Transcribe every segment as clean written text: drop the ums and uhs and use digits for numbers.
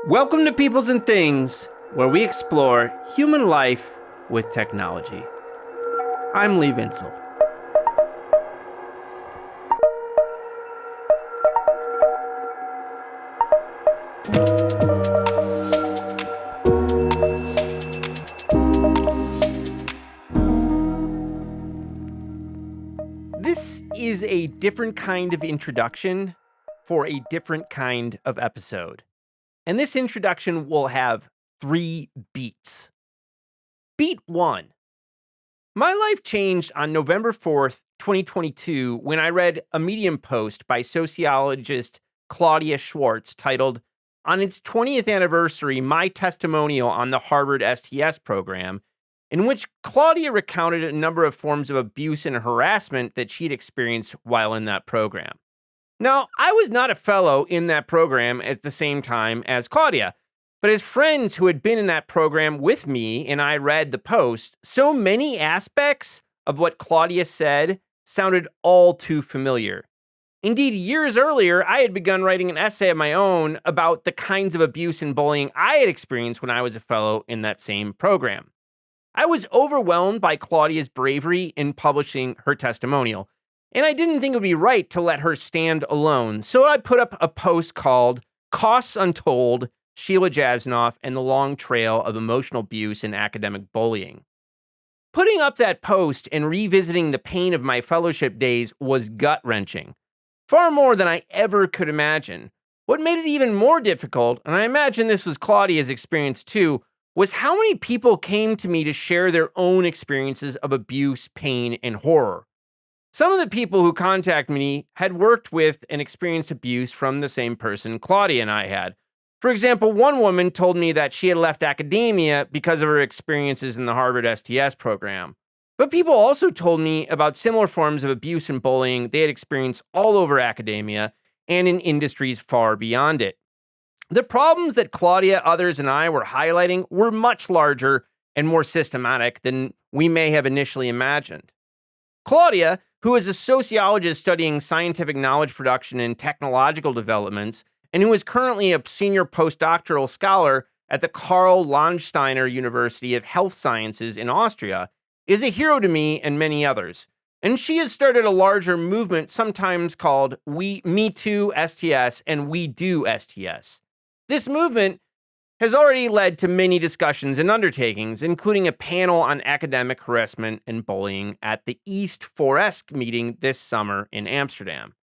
Welcome to Peoples and Things, where we explore human life with technology. I'm Lee Vinsel. This is a different kind of introduction for a different kind of episode. And this introduction will have 3 beats. Beat 1. My life changed on November 4th, 2022, when I read a Medium post by sociologist Claudia Schwartz titled, "On its 20th anniversary, my testimonial on the Harvard STS program," in which Claudia recounted a number of forms of abuse and harassment that she'd experienced while in that program. Now, I was not a fellow in that program at the same time as Claudia, but as friends who had been in that program with me and I read the post, so many aspects of what Claudia said sounded all too familiar. Indeed, years earlier, I had begun writing an essay of my own about the kinds of abuse and bullying I had experienced when I was a fellow in that same program. I was overwhelmed by Claudia's bravery in publishing her testimonial, and I didn't think it would be right to let her stand alone, so I put up a post called "Costs Untold, Sheila Jasnoff and the Long Trail of Emotional Abuse and Academic Bullying." Putting up that post and revisiting the pain of my fellowship days was gut-wrenching, far more than I ever could imagine. What made it even more difficult, and I imagine this was Claudia's experience too, was how many people came to me to share their own experiences of abuse, pain, and horror. Some of the people who contacted me had worked with and experienced abuse from the same person Claudia and I had. For example, one woman told me that she had left academia because of her experiences in the Harvard STS program. But people also told me about similar forms of abuse and bullying they had experienced all over academia and in industries far beyond it. The problems that Claudia, others, and I were highlighting were much larger and more systematic than we may have initially imagined. Claudia, who is a sociologist studying scientific knowledge production and technological developments, and who is currently a senior postdoctoral scholar at the Karl Landsteiner University of Health Sciences in Austria, is a hero to me and many others. And she has started a larger movement sometimes called Me Too STS and We Do STS. This movement has already led to many discussions and undertakings, including a panel on academic harassment and bullying at the East 4S meeting this summer in Amsterdam.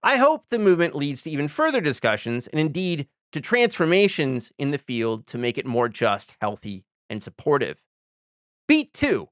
I hope the movement leads to even further discussions and indeed to transformations in the field to make it more just, healthy, and supportive. Beat 2.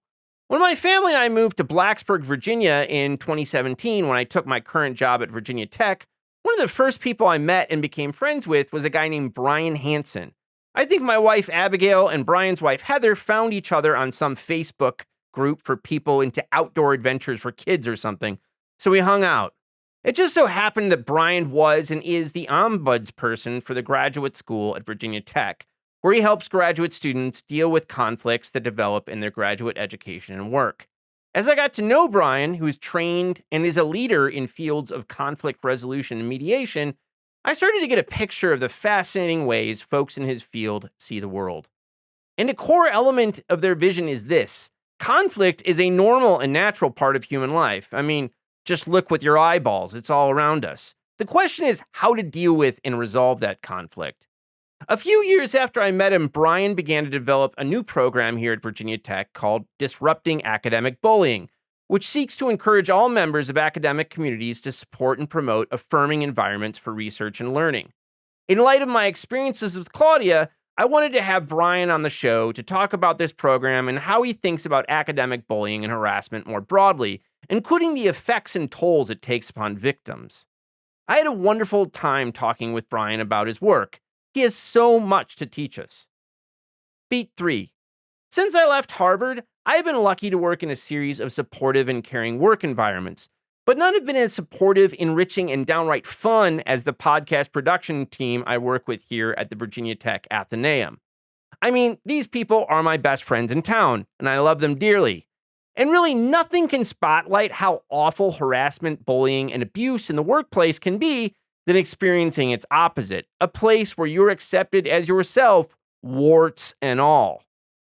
When my family and I moved to Blacksburg, Virginia in 2017, when I took my current job at Virginia Tech, one of the first people I met and became friends with was a guy named Bryan Hanson. I think my wife Abigail and Brian's wife Heather found each other on some Facebook group for people into outdoor adventures for kids or something, so we hung out. It just so happened that Bryan was and is the ombudsperson for the graduate school at Virginia Tech, where he helps graduate students deal with conflicts that develop in their graduate education and work. As I got to know Bryan, who is trained and is a leader in fields of conflict resolution and mediation, I started to get a picture of the fascinating ways folks in his field see the world. And a core element of their vision is this: conflict is a normal and natural part of human life. I mean, just look with your eyeballs, it's all around us. The question is how to deal with and resolve that conflict. A few years after I met him, Bryan began to develop a new program here at Virginia Tech called Disrupting Academic Bullying, which seeks to encourage all members of academic communities to support and promote affirming environments for research and learning. In light of my experiences with Claudia, I wanted to have Bryan on the show to talk about this program and how he thinks about academic bullying and harassment more broadly, including the effects and tolls it takes upon victims. I had a wonderful time talking with Bryan about his work. He has so much to teach us. Beat 3. Since I left Harvard, I have been lucky to work in a series of supportive and caring work environments, but none have been as supportive, enriching, and downright fun as the podcast production team I work with here at the Virginia Tech Athenaeum. I mean, these people are my best friends in town, and I love them dearly. And really, nothing can spotlight how awful harassment, bullying, and abuse in the workplace can be than experiencing its opposite, a place where you're accepted as yourself, warts and all.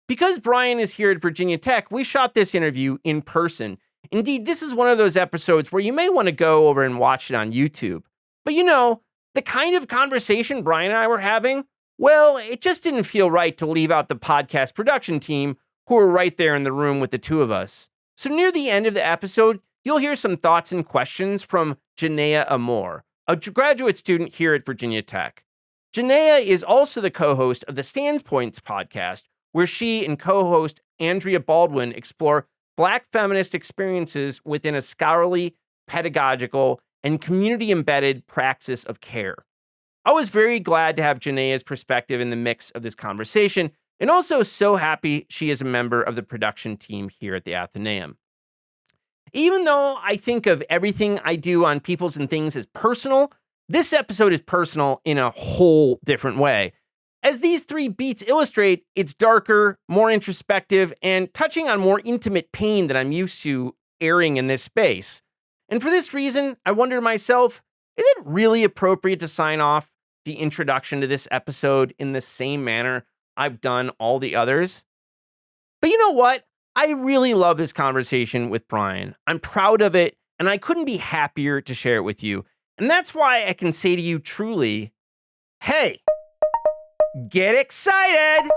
Because Bryan is here at Virginia Tech, we shot this interview in person. Indeed, this is one of those episodes where you may want to go over and watch it on YouTube. But the kind of conversation Bryan and I were having, well, it just didn't feel right to leave out the podcast production team who were right there in the room with the two of us. So near the end of the episode, you'll hear some thoughts and questions from Janaea Amor, a graduate student here at Virginia Tech. Janaea is also the co-host of the Standpoints podcast, where she and co-host Andrea Baldwin explore Black feminist experiences within a scholarly, pedagogical, and community-embedded praxis of care. I was very glad to have Janaea's perspective in the mix of this conversation, and also so happy she is a member of the production team here at the Athenaeum. Even though I think of everything I do on Peoples and Things as personal, this episode is personal in a whole different way. As these 3 beats illustrate, it's darker, more introspective, and touching on more intimate pain than I'm used to airing in this space. And for this reason, I wonder to myself, is it really appropriate to sign off the introduction to this episode in the same manner I've done all the others? But you know what? I really love this conversation with Bryan. I'm proud of it, and I couldn't be happier to share it with you. And that's why I can say to you truly, hey, get excited!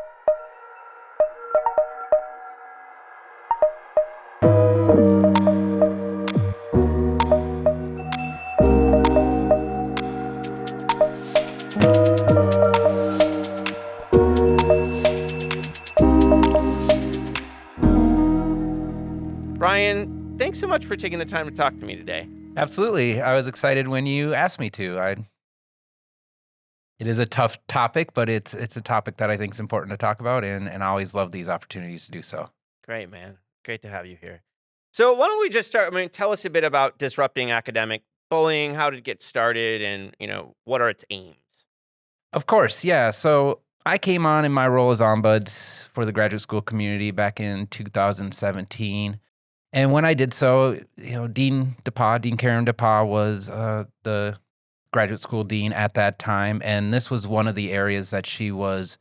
Bryan, thanks so much for taking the time to talk to me today. Absolutely. I was excited when you asked me to. It is a tough topic, but it's a topic that I think is important to talk about, and I always love these opportunities to do so. Great, man. Great to have you here. So why don't we just start? Tell us a bit about disrupting academic bullying. How did it get started, and what are its aims? Of course, yeah. So I came on in my role as ombuds for the graduate school community back in 2017. And when I did so, Dean Karen DePauw was the graduate school dean at that time. And this was one of the areas that she was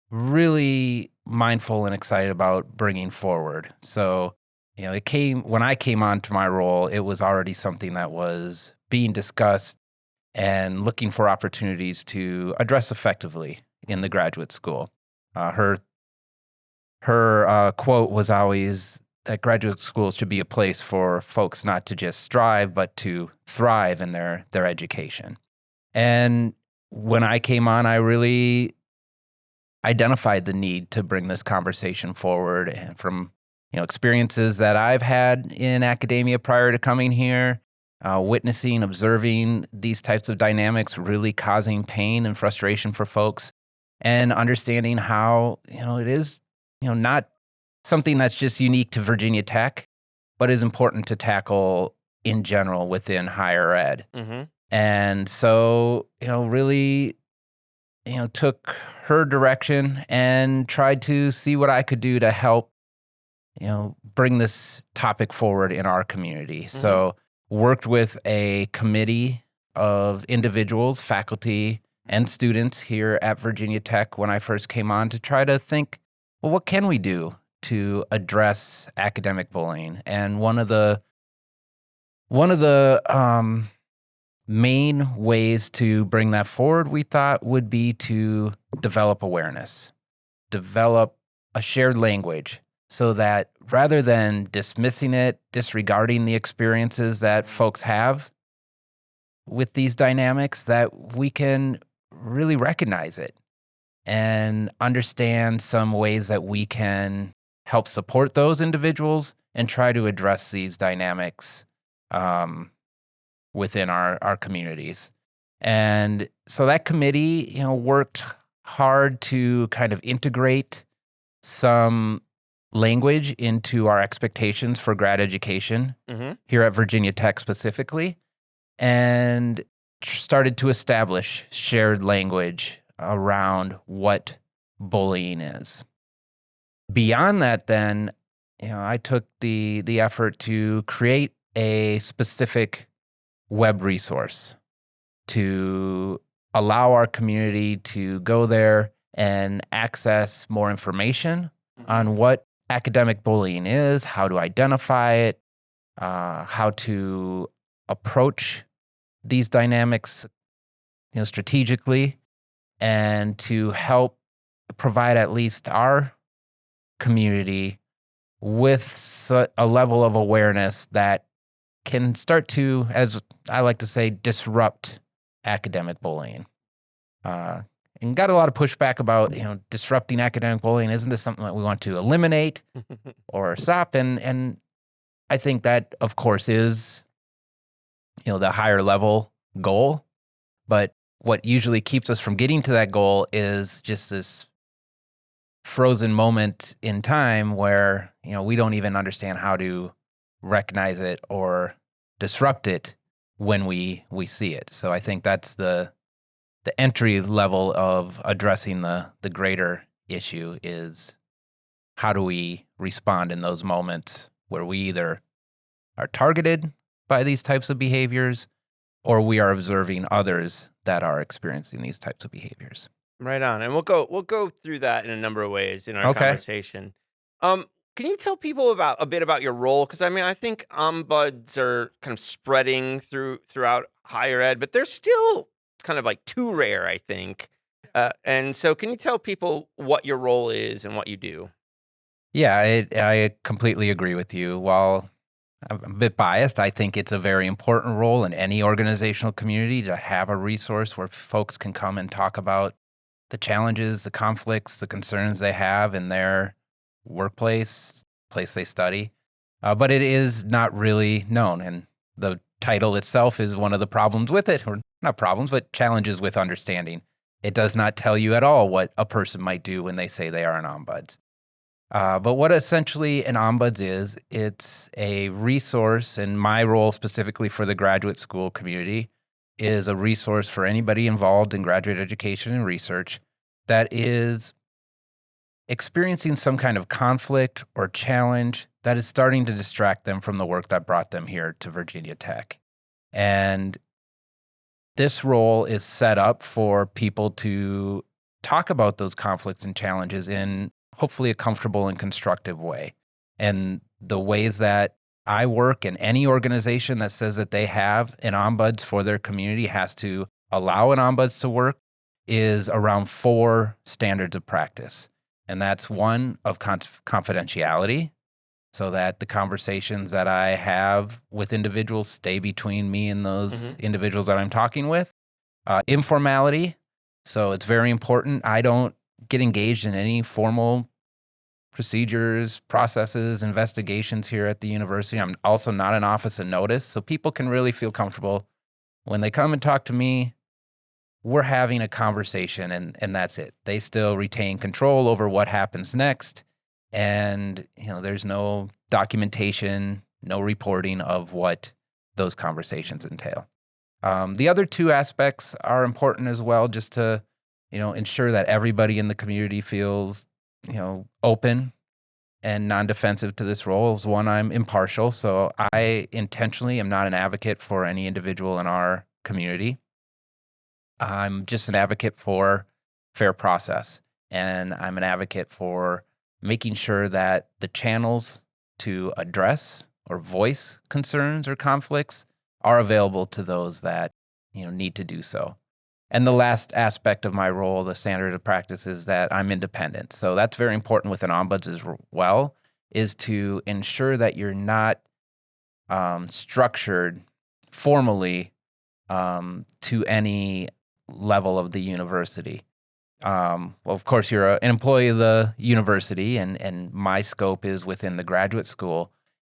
really mindful and excited about bringing forward. So, when I came onto my role, it was already something that was being discussed and looking for opportunities to address effectively in the graduate school. Her quote was always that graduate schools should be a place for folks not to just strive, but to thrive in their education. And when I came on, I really identified the need to bring this conversation forward, and from experiences that I've had in academia prior to coming here, witnessing, observing these types of dynamics really causing pain and frustration for folks, and understanding how it is not something that's just unique to Virginia Tech, but is important to tackle in general within higher ed. Mm-hmm. And so, really, took her direction and tried to see what I could do to help, bring this topic forward in our community. Mm-hmm. So worked with a committee of individuals, faculty, and students here at Virginia Tech when I first came on to try to think, well, what can we do to address academic bullying? And one of the main ways to bring that forward, we thought, would be to develop awareness, develop a shared language, so that rather than dismissing it, disregarding the experiences that folks have with these dynamics, that we can really recognize it and understand some ways that we can help support those individuals and try to address these dynamics within our communities. And so that committee, worked hard to kind of integrate some language into our expectations for grad education here at Virginia Tech specifically, and started to establish shared language around what bullying is. Beyond that, then, I took the effort to create a specific web resource to allow our community to go there and access more information on what academic bullying is, how to identify it, how to approach these dynamics, strategically, and to help provide at least our community with a level of awareness that can start to, as I like to say, disrupt academic bullying. And got a lot of pushback about, disrupting academic bullying. Isn't this something that we want to eliminate or stop? And I think that, of course, is, the higher level goal. But what usually keeps us from getting to that goal is just this frozen moment in time where, we don't even understand how to recognize it or disrupt it when we see it. So I think that's the entry level of addressing the greater issue is how do we respond in those moments where we either are targeted by these types of behaviors or we are observing others that are experiencing these types of behaviors. Right on. And we'll go through that in a number of ways in our Okay. conversation. Can you tell people a bit about your role? Because I think ombuds are kind of spreading throughout higher ed, but they're still kind of like too rare, I think. And so, can you tell people what your role is and what you do? Yeah, I completely agree with you. While I'm a bit biased, I think it's a very important role in any organizational community to have a resource where folks can come and talk about the challenges, the conflicts, the concerns they have in their workplace, place they study. But it is not really known. And the title itself is one of the problems with it, or not problems, but challenges with understanding. It does not tell you at all what a person might do when they say they are an ombuds. But what essentially an ombuds is, it's a resource, and my role specifically for the graduate school community is a resource for anybody involved in graduate education and research that is experiencing some kind of conflict or challenge that is starting to distract them from the work that brought them here to Virginia Tech. And this role is set up for people to talk about those conflicts and challenges in hopefully a comfortable and constructive way. And the ways that I work in any organization that says that they have an ombuds for their community has to allow an ombuds to work is around 4 standards of practice. And that's one of confidentiality, so that the conversations that I have with individuals stay between me and those individuals that I'm talking with. Informality, so it's very important. I don't get engaged in any formal procedures, processes, investigations here at the university. I'm also not an office of notice, so people can really feel comfortable when they come and talk to me. We're having a conversation, and that's it. They still retain control over what happens next, and there's no documentation, no reporting of what those conversations entail. The other 2 aspects are important as well, just to ensure that everybody in the community feels open and non-defensive to this role. Is one, I'm impartial, so I intentionally am not an advocate for any individual in our community. I'm just an advocate for fair process, and I'm an advocate for making sure that the channels to address or voice concerns or conflicts are available to those that need to do so. And the last aspect of my role, the standard of practice, is that I'm independent. So that's very important with an ombuds as well, is to ensure that you're not structured formally to any level of the university. Well, of course, you're an employee of the university, and my scope is within the graduate school.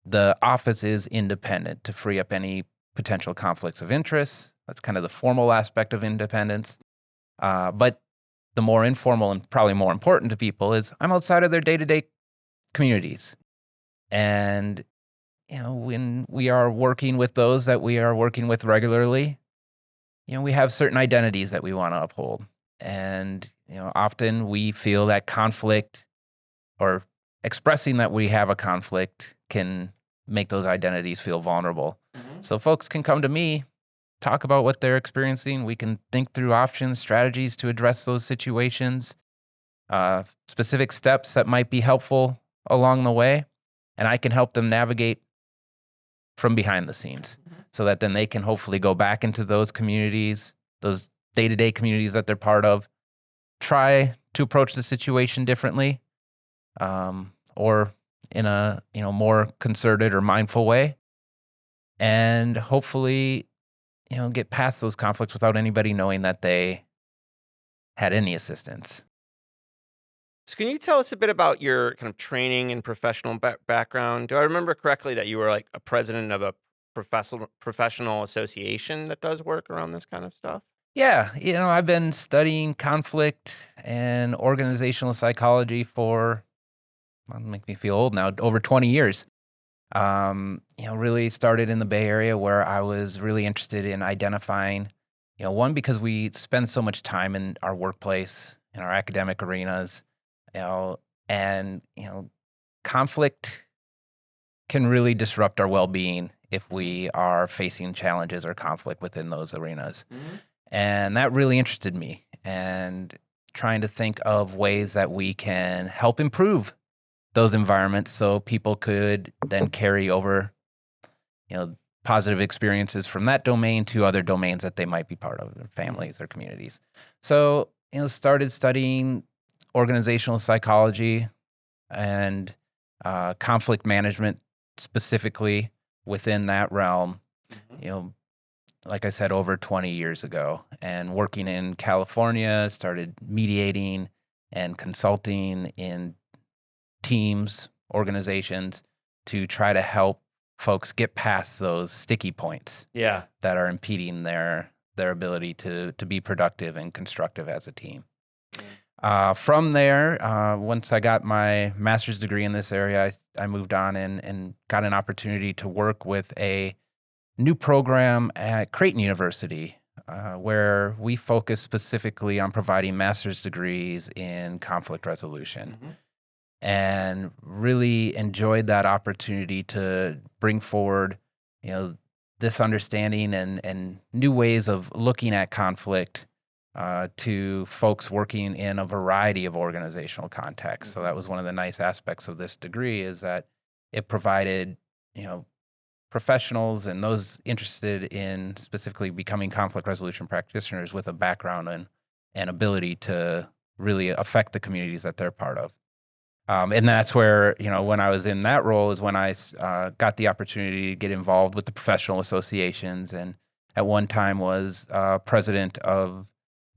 The office is independent to free up any potential conflicts of interest. That's kind of the formal aspect of independence. But the more informal and probably more important to people is I'm outside of their day-to-day communities. And, when we are working with those that we are working with regularly, we have certain identities that we want to uphold. And, often we feel that conflict or expressing that we have a conflict can make those identities feel vulnerable. So folks can come to me talk about what they're experiencing. We can think through options, strategies to address those situations, specific steps that might be helpful along the way. And I can help them navigate from behind the scenes so that then they can hopefully go back into those communities, those day-to-day communities that they're part of, try to approach the situation differently, or in a more concerted or mindful way, and hopefully get past those conflicts without anybody knowing that they had any assistance. So can you tell us a bit about your kind of training and professional background? Do I remember correctly that you were like a president of a professional association that does work around this kind of stuff? Yeah, I've been studying conflict and organizational psychology for, well, make me feel old now, over 20 years. Really started in the Bay Area where I was really interested in identifying, one, because we spend so much time in our workplace, in our academic arenas, and conflict can really disrupt our well-being if we are facing challenges or conflict within those arenas. Mm-hmm. And that really interested me, and trying to think of ways that we can help improve those environments so people could then carry over, positive experiences from that domain to other domains that they might be part of, their families or communities. So, started studying organizational psychology and conflict management specifically within that realm, like I said, over 20 years ago, and working in California, started mediating and consulting in teams, organizations to try to help folks get past those sticky points that are impeding their ability to be productive and constructive as a team. From there, once I got my master's degree in this area, I moved on and got an opportunity to work with a new program at Creighton University, where we focus specifically on providing master's degrees in conflict resolution. Mm-hmm. And really enjoyed that opportunity to bring forward, this understanding and new ways of looking at conflict to folks working in a variety of organizational contexts. Mm-hmm. So that was one of the nice aspects of this degree, is that it provided, professionals and those interested in specifically becoming conflict resolution practitioners with a background and ability to really affect the communities that they're part of. And that's where, when I was in that role is when I got the opportunity to get involved with the professional associations, and at one time was president of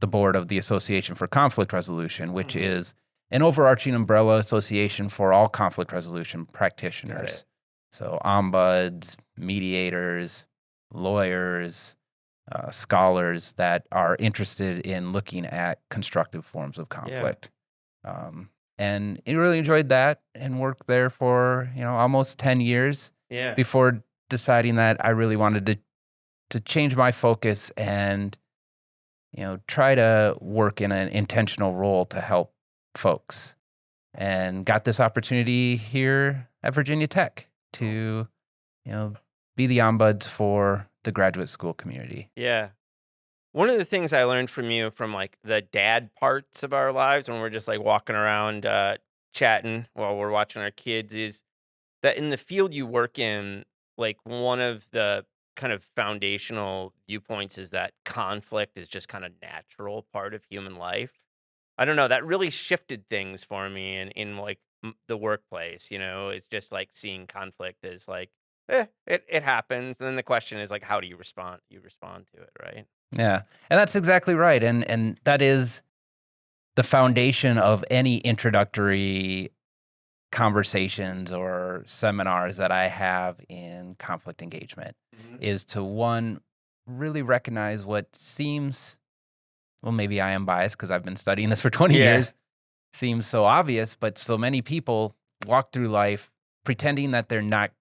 the board of the Association for Conflict Resolution, which mm-hmm. is an overarching umbrella association for all conflict resolution practitioners. So ombuds, mediators, lawyers, scholars that are interested in looking at constructive forms of conflict. And I really enjoyed that and worked there for, almost 10 years before deciding that I really wanted to change my focus and, try to work in an intentional role to help folks. And got this opportunity here at Virginia Tech to, be the ombuds for the graduate school community. Yeah. One of the things I learned from you from like the dad parts of our lives when we're just like walking around chatting while we're watching our kids is that in the field you work in, like one of the kind of foundational viewpoints is that conflict is just kind of natural part of human life. I don't know, that really shifted things for me in like the workplace, it's just like seeing conflict as like, it happens. And then the question is like, how do you respond? You respond to it, right? Yeah, and that's exactly right. And that is the foundation of any introductory conversations or seminars that I have in conflict engagement, mm-hmm. is to, one, really recognize what seems, well, maybe I am biased because I've been studying this for 20 years, seems so obvious, but so many people walk through life pretending that they're not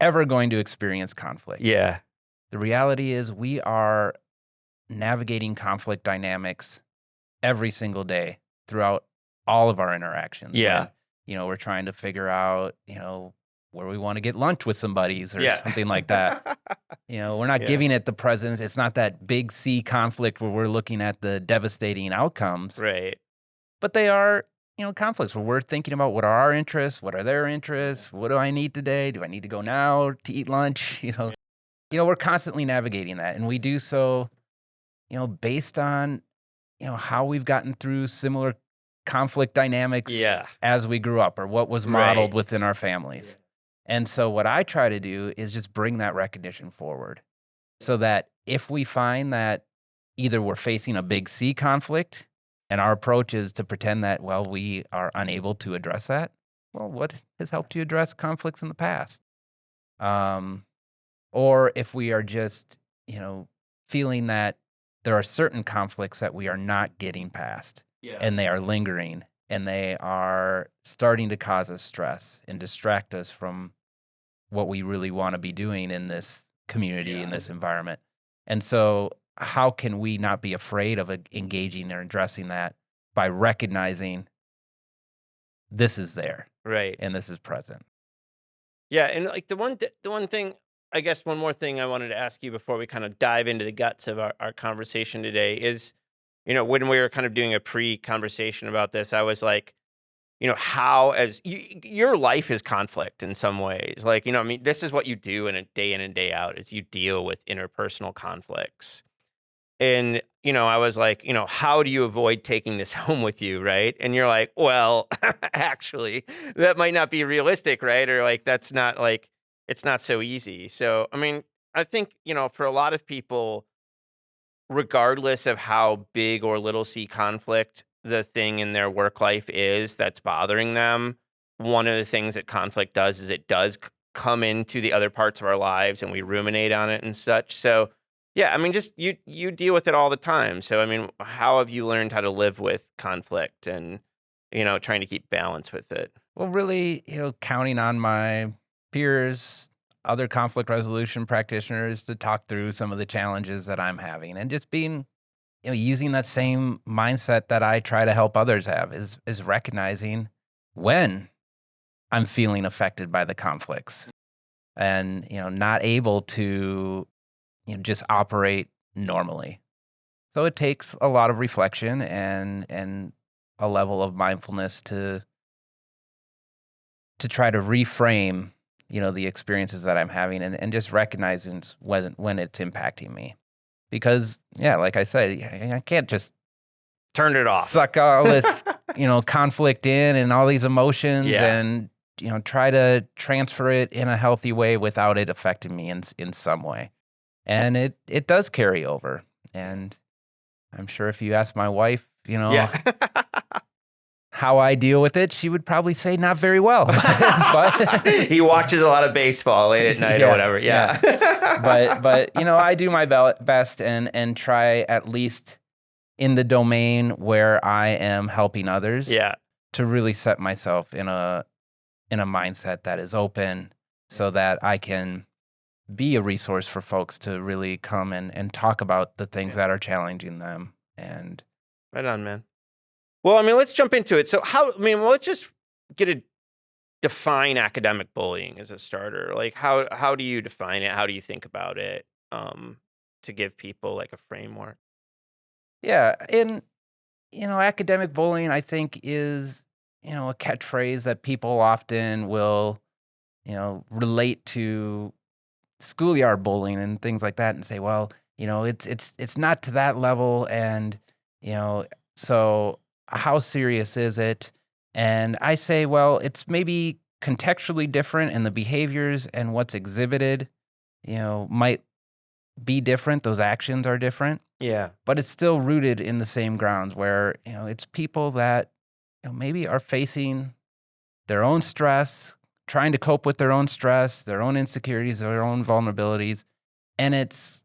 ever going to experience conflict. Yeah. The reality is we are navigating conflict dynamics every single day throughout all of our interactions. Yeah. When, we're trying to figure out, where we want to get lunch with some buddies or Yeah. something like that. We're not Yeah. giving it the presence. It's not that big C conflict where we're looking at the devastating outcomes. Right. But they are, conflicts where we're thinking about what are our interests, what are their interests, what do I need today? Do I need to go now to eat lunch? We're constantly navigating that. And we do so, based on, how we've gotten through similar conflict dynamics Yeah. as we grew up or what was modeled Right. within our families. And so what I try to do is just bring that recognition forward so that if we find that either we're facing a big C conflict and our approach is to pretend that, well, we are unable to address that, well, what has helped you address conflicts in the past? Or if we are just, feeling that there are certain conflicts that we are not getting past and they are lingering and they are starting to cause us stress and distract us from what we really want to be doing in this community, in this environment. And so how can we not be afraid of engaging or addressing that by recognizing this is there Right. and this is present? Yeah, and like the one thing, I guess one more thing I wanted to ask you before we kind of dive into the guts of our conversation today is, when we were kind of doing a pre-conversation about this, I was like, how as your life is conflict in some ways. Like, I mean, this is what you do in and day out is you deal with interpersonal conflicts. And, I was like, how do you avoid taking this home with you, right? And you're like, well, actually, that might not be realistic, right? Or like, that's not like, it's not so easy. So, I mean, I think, for a lot of people, regardless of how big or little C conflict the thing in their work life is that's bothering them, one of the things that conflict does is it does come into the other parts of our lives and we ruminate on it and such. So, yeah, I mean, just you deal with it all the time. So, I mean, how have you learned how to live with conflict and, trying to keep balance with it? Well, really, counting on my peers, other conflict resolution practitioners to talk through some of the challenges that I'm having and just being, using that same mindset that I try to help others have is recognizing when I'm feeling affected by the conflicts and, not able to, just operate normally. So it takes a lot of reflection and a level of mindfulness to try to reframe, the experiences that I'm having and just recognizing when it's impacting me. Because, yeah, like I said, I can't just Turn it off. suck all this, conflict in and all these emotions and, try to transfer it in a healthy way without it affecting me in some way. And it does carry over. And I'm sure if you ask my wife, how I deal with it, she would probably say not very well. But he watches a lot of baseball late at night or whatever. Yeah. But I do my best and try at least in the domain where I am helping others. Yeah. To really set myself in a mindset that is open so that I can be a resource for folks to really come and talk about the things that are challenging them. And Right on, man. Well, I mean, let's jump into it. So let's just define academic bullying as a starter. Like how do you define it? How do you think about it? To give people like a framework. yeah, and academic bullying I think is, a catchphrase that people often will, relate to schoolyard bullying and things like that and say, well, it's not to that level and, so how serious is it? And I say, well, it's maybe contextually different and the behaviors and what's exhibited, might be different. Those actions are different, Yeah. but it's still rooted in the same grounds where, it's people that, maybe are facing their own stress, trying to cope with their own stress, their own insecurities, their own vulnerabilities. And it's,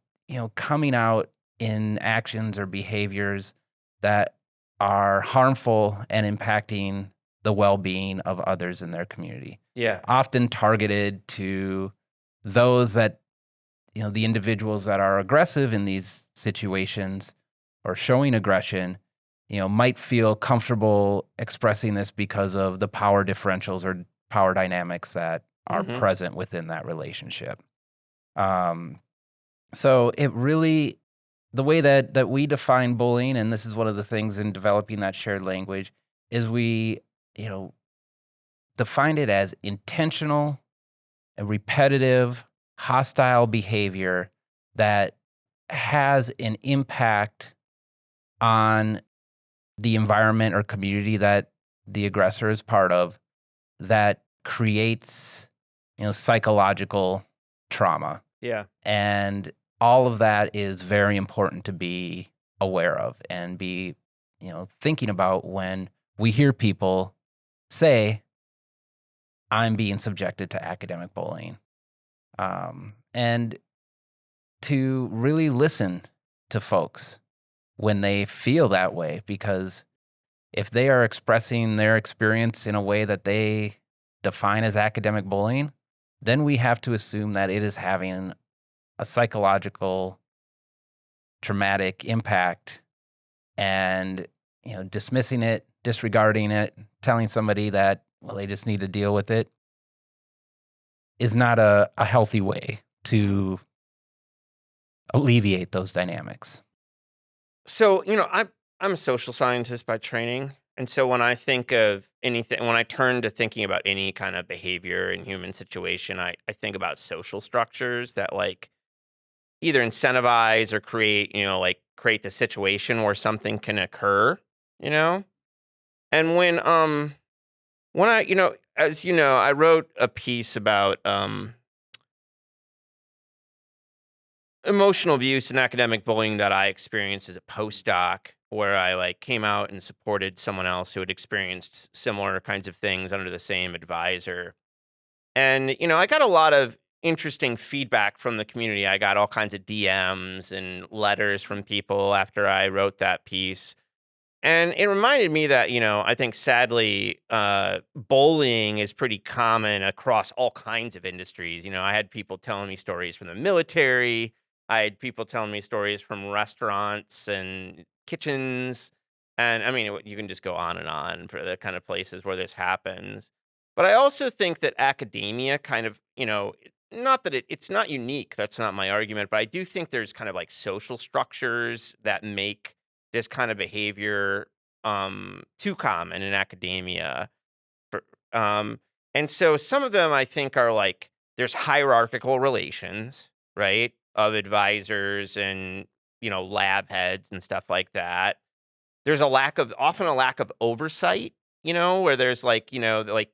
coming out in actions or behaviors that are harmful and impacting the well-being of others in their community. Yeah. Often targeted to those that, the individuals that are aggressive in these situations or showing aggression, might feel comfortable expressing this because of the power differentials or power dynamics that are Mhm. present within that relationship. So it really, the way that we define bullying, and this is one of the things in developing that shared language, is we, define it as intentional and repetitive, hostile behavior that has an impact on the environment or community that the aggressor is part of, that creates, psychological trauma. Yeah. And all of that is very important to be aware of and be, thinking about when we hear people say, I'm being subjected to academic bullying. And to really listen to folks when they feel that way, because if they are expressing their experience in a way that they define as academic bullying, then we have to assume that it is having a psychological traumatic impact, and dismissing it, disregarding it, telling somebody that, well, they just need to deal with it, is not a healthy way to alleviate those dynamics. So, I'm a social scientist by training, and so when I think of anything, when I turn to thinking about any kind of behavior in human situation, I think about social structures that like either incentivize or create, create the situation where something can occur, you know? And when I, as you know, I wrote a piece about emotional abuse and academic bullying that I experienced as a postdoc, where I like came out and supported someone else who had experienced similar kinds of things under the same advisor. And, I got a lot of interesting feedback from the community. I got all kinds of DMs and letters from people after I wrote that piece. And it reminded me that, I think sadly, bullying is pretty common across all kinds of industries. I had people telling me stories from the military. I had people telling me stories from restaurants and kitchens. And I mean, you can just go on and on for the kind of places where this happens. But I also think that academia kind of, not that it's not unique. That's not my argument. But I do think there's kind of like social structures that make this kind of behavior too common in academia. For, um, and so some of them I think are like there's hierarchical relations, right, of advisors and lab heads and stuff like that. There's often a lack of oversight, where there's like, like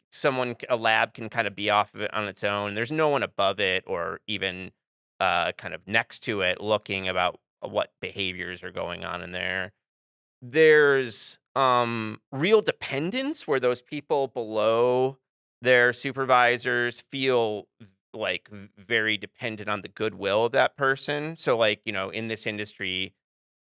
a lab can kind of be off of it on its own. There's no one above it or even kind of next to it looking about what behaviors are going on in there. There's real dependence where those people below their supervisors feel like very dependent on the goodwill of that person. So like, in this industry,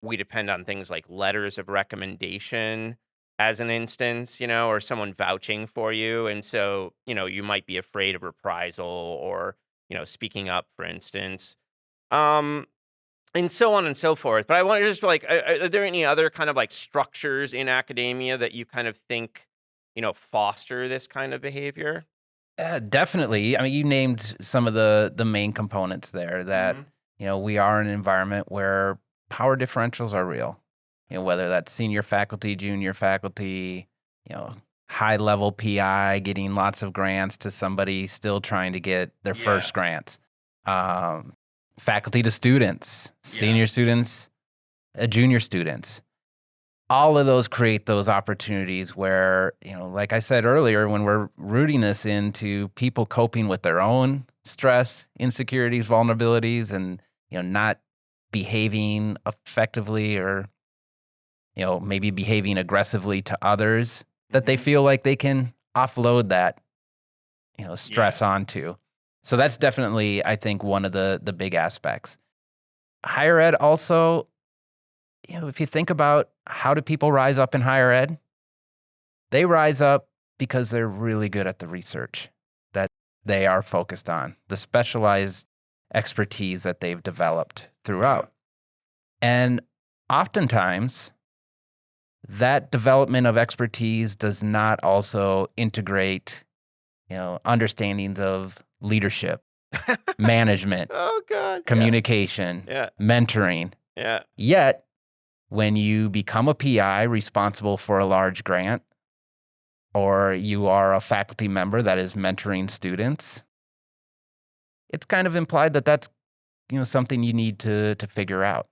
we depend on things like letters of recommendation as an instance, or someone vouching for you. And so, you might be afraid of reprisal or, speaking up, for instance. Um, and so on and so forth. But I want to just like, are there any other kind of like structures in academia that you kind of think, foster this kind of behavior? Definitely. I mean, you named some of the main components there. That Mhm. we are in an environment where power differentials are real. Whether that's senior faculty, junior faculty, you know, high level PI getting lots of grants to somebody still trying to get their Yeah. first grants. Um, Faculty to students, Yeah. senior students, junior students. All of those create those opportunities where, like I said earlier, when we're rooting this into people coping with their own stress, insecurities, vulnerabilities, and, not behaving effectively or, maybe behaving aggressively to others, that they Mhm. feel like they can offload that, Yeah. stress onto. So that's definitely, I think, one of the big aspects. Higher ed also, if you think about how do people rise up in higher ed, they rise up because they're really good at the research that they are focused on, the specialized expertise that they've developed Yeah. throughout. And oftentimes, that development of expertise does not also integrate understandings of leadership, management, Oh, God. communication, Yeah. mentoring. Yeah. Yet, when you become a PI responsible for a large grant, or you are a faculty member that is mentoring students, it's kind of implied that that's something you need to figure out.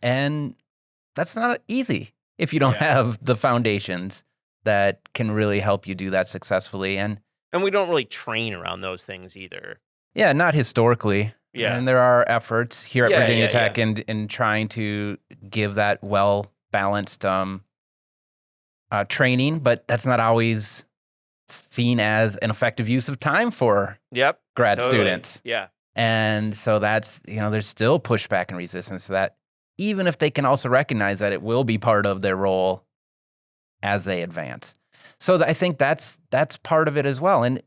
And that's not easy if you don't have the foundations that can really help you do that successfully. And we don't really train around those things either. yeah, not historically. Yeah. And there are efforts here at Virginia Tech yeah. in trying to give that well-balanced training, but that's not always seen as an effective use of time for grad students. Yeah. And so that's, there's still pushback and resistance to that, even if they can also recognize that it will be part of their role as they advance. So I think that's part of it as well. And,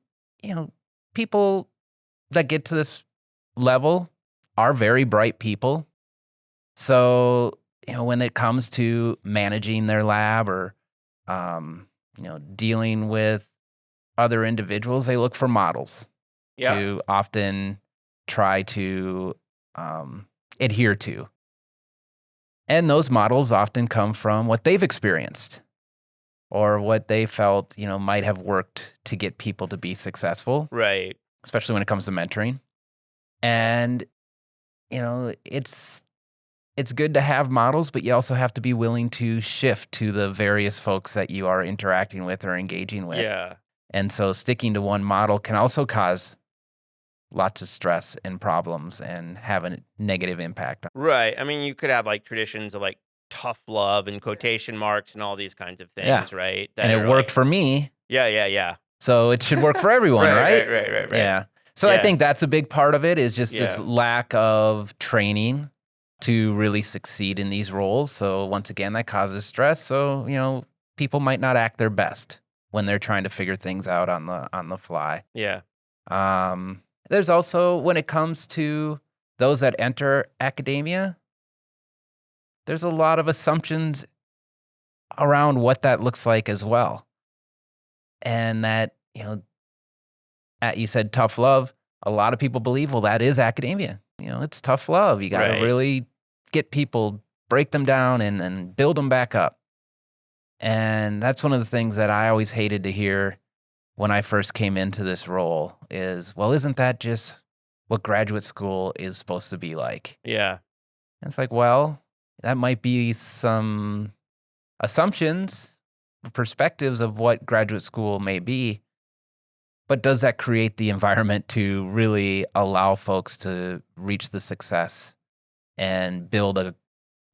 people that get to this level are very bright people. So, when it comes to managing their lab or, dealing with other individuals, they look for models to often try to adhere to. And those models often come from what they've experienced or what they felt, might have worked to get people to be successful. Right. Especially when it comes to mentoring. And, it's good to have models, but you also have to be willing to shift to the various folks that you are interacting with or engaging with. Yeah. And so sticking to one model can also cause lots of stress and problems and have a negative impact. Right. I mean, you could have like traditions of like tough love and quotation marks and all these kinds of things, right? And it worked for me. Yeah. So it should work for everyone, right? Right. Yeah. So I think that's a big part of it is just this lack of training to really succeed in these roles. So once again, that causes stress. So, people might not act their best when they're trying to figure things out on the fly. Yeah. There's also, when it comes to those that enter academia, there's a lot of assumptions around what that looks like as well. And that, you said tough love. A lot of people believe, well, that is academia. It's tough love. You got to really get people, break them down and build them back up. And that's one of the things that I always hated to hear when I first came into this role is, well, isn't that just what graduate school is supposed to be like? Yeah. And it's like, well, that might be some assumptions, perspectives of what graduate school may be. But does that create the environment to really allow folks to reach the success and build a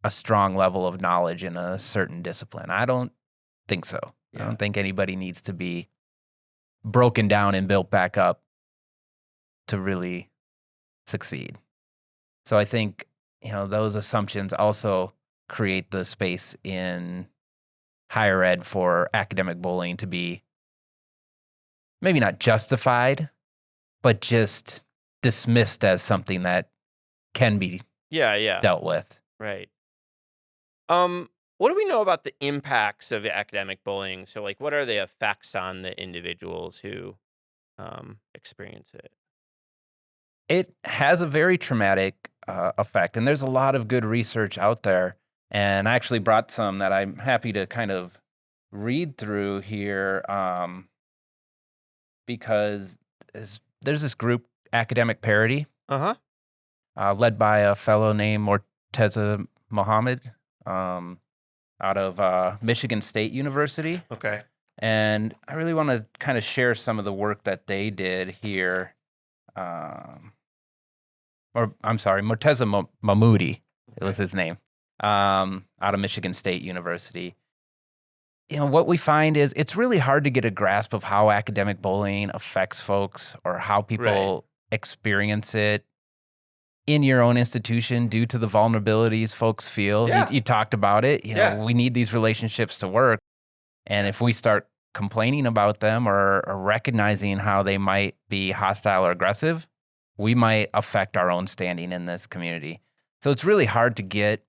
strong level of knowledge in a certain discipline? I don't think so. Yeah. I don't think anybody needs to be broken down and built back up to really succeed. So I think, those assumptions also create the space in higher ed for academic bullying to be maybe not justified, but just dismissed as something that can be dealt with. Right. What do we know about the impacts of academic bullying? So, like, what are the effects on the individuals who experience it? It has a very traumatic effect, and there's a lot of good research out there. And I actually brought some that I'm happy to kind of read through here. Because there's this group, Academic Parity, led by a fellow named Morteza Mohammed out of Michigan State University. Okay. And I really want to kind of share some of the work that they did here. Morteza Mahmoudi, it was his name, out of Michigan State University. What we find is it's really hard to get a grasp of how academic bullying affects folks or how people experience it in your own institution due to the vulnerabilities folks feel. Yeah. You talked about it. We need these relationships to work. And if we start complaining about them or recognizing how they might be hostile or aggressive, we might affect our own standing in this community. So it's really hard to get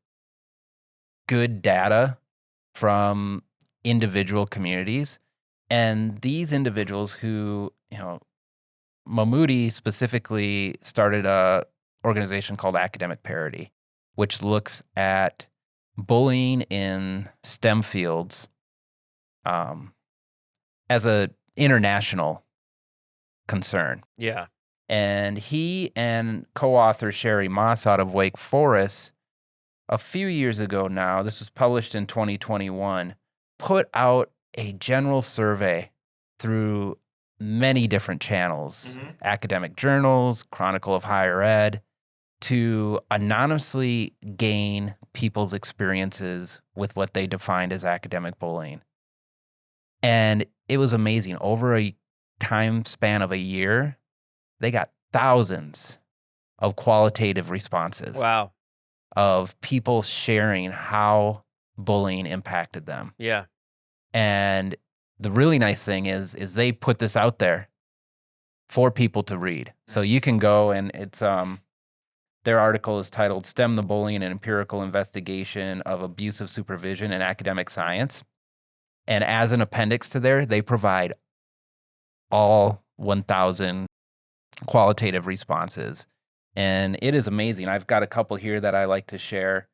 good data from individual communities. And these individuals who, Mahmoudi specifically started a organization called Academic Parity, which looks at bullying in STEM fields as a international concern. Yeah. And he and co-author Sherry Moss out of Wake Forest, a few years ago now, this was published in 2021, put out a general survey through many different channels, academic journals, Chronicle of Higher Ed, to anonymously gain people's experiences with what they defined as academic bullying. And it was amazing. Over a time span of a year, they got thousands of qualitative responses. Wow. Of people sharing how bullying impacted them. Yeah. And the really nice thing is they put this out there for people to read. So you can go and it's their article is titled "Stem the Bullying: An Empirical Investigation of Abusive Supervision in Academic Science." And as an appendix to there, they provide all 1,000 qualitative responses. And it is amazing. I've got a couple here that I like to share.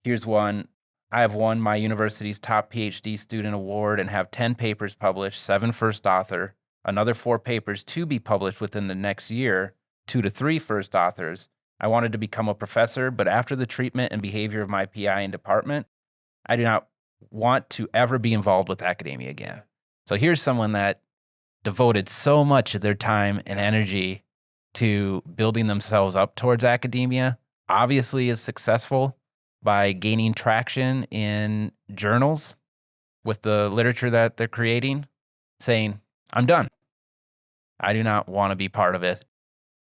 Here's one. I have won my university's top PhD student award and have 10 papers published, 7 first author, another 4 papers to be published within the next year, 2 to 3 first authors. I wanted to become a professor, but after the treatment and behavior of my PI and department, I do not want to ever be involved with academia again. So here's someone that devoted so much of their time and energy to building themselves up towards academia, obviously is successful by gaining traction in journals with the literature that they're creating, saying, I'm done. I do not want to be part of it.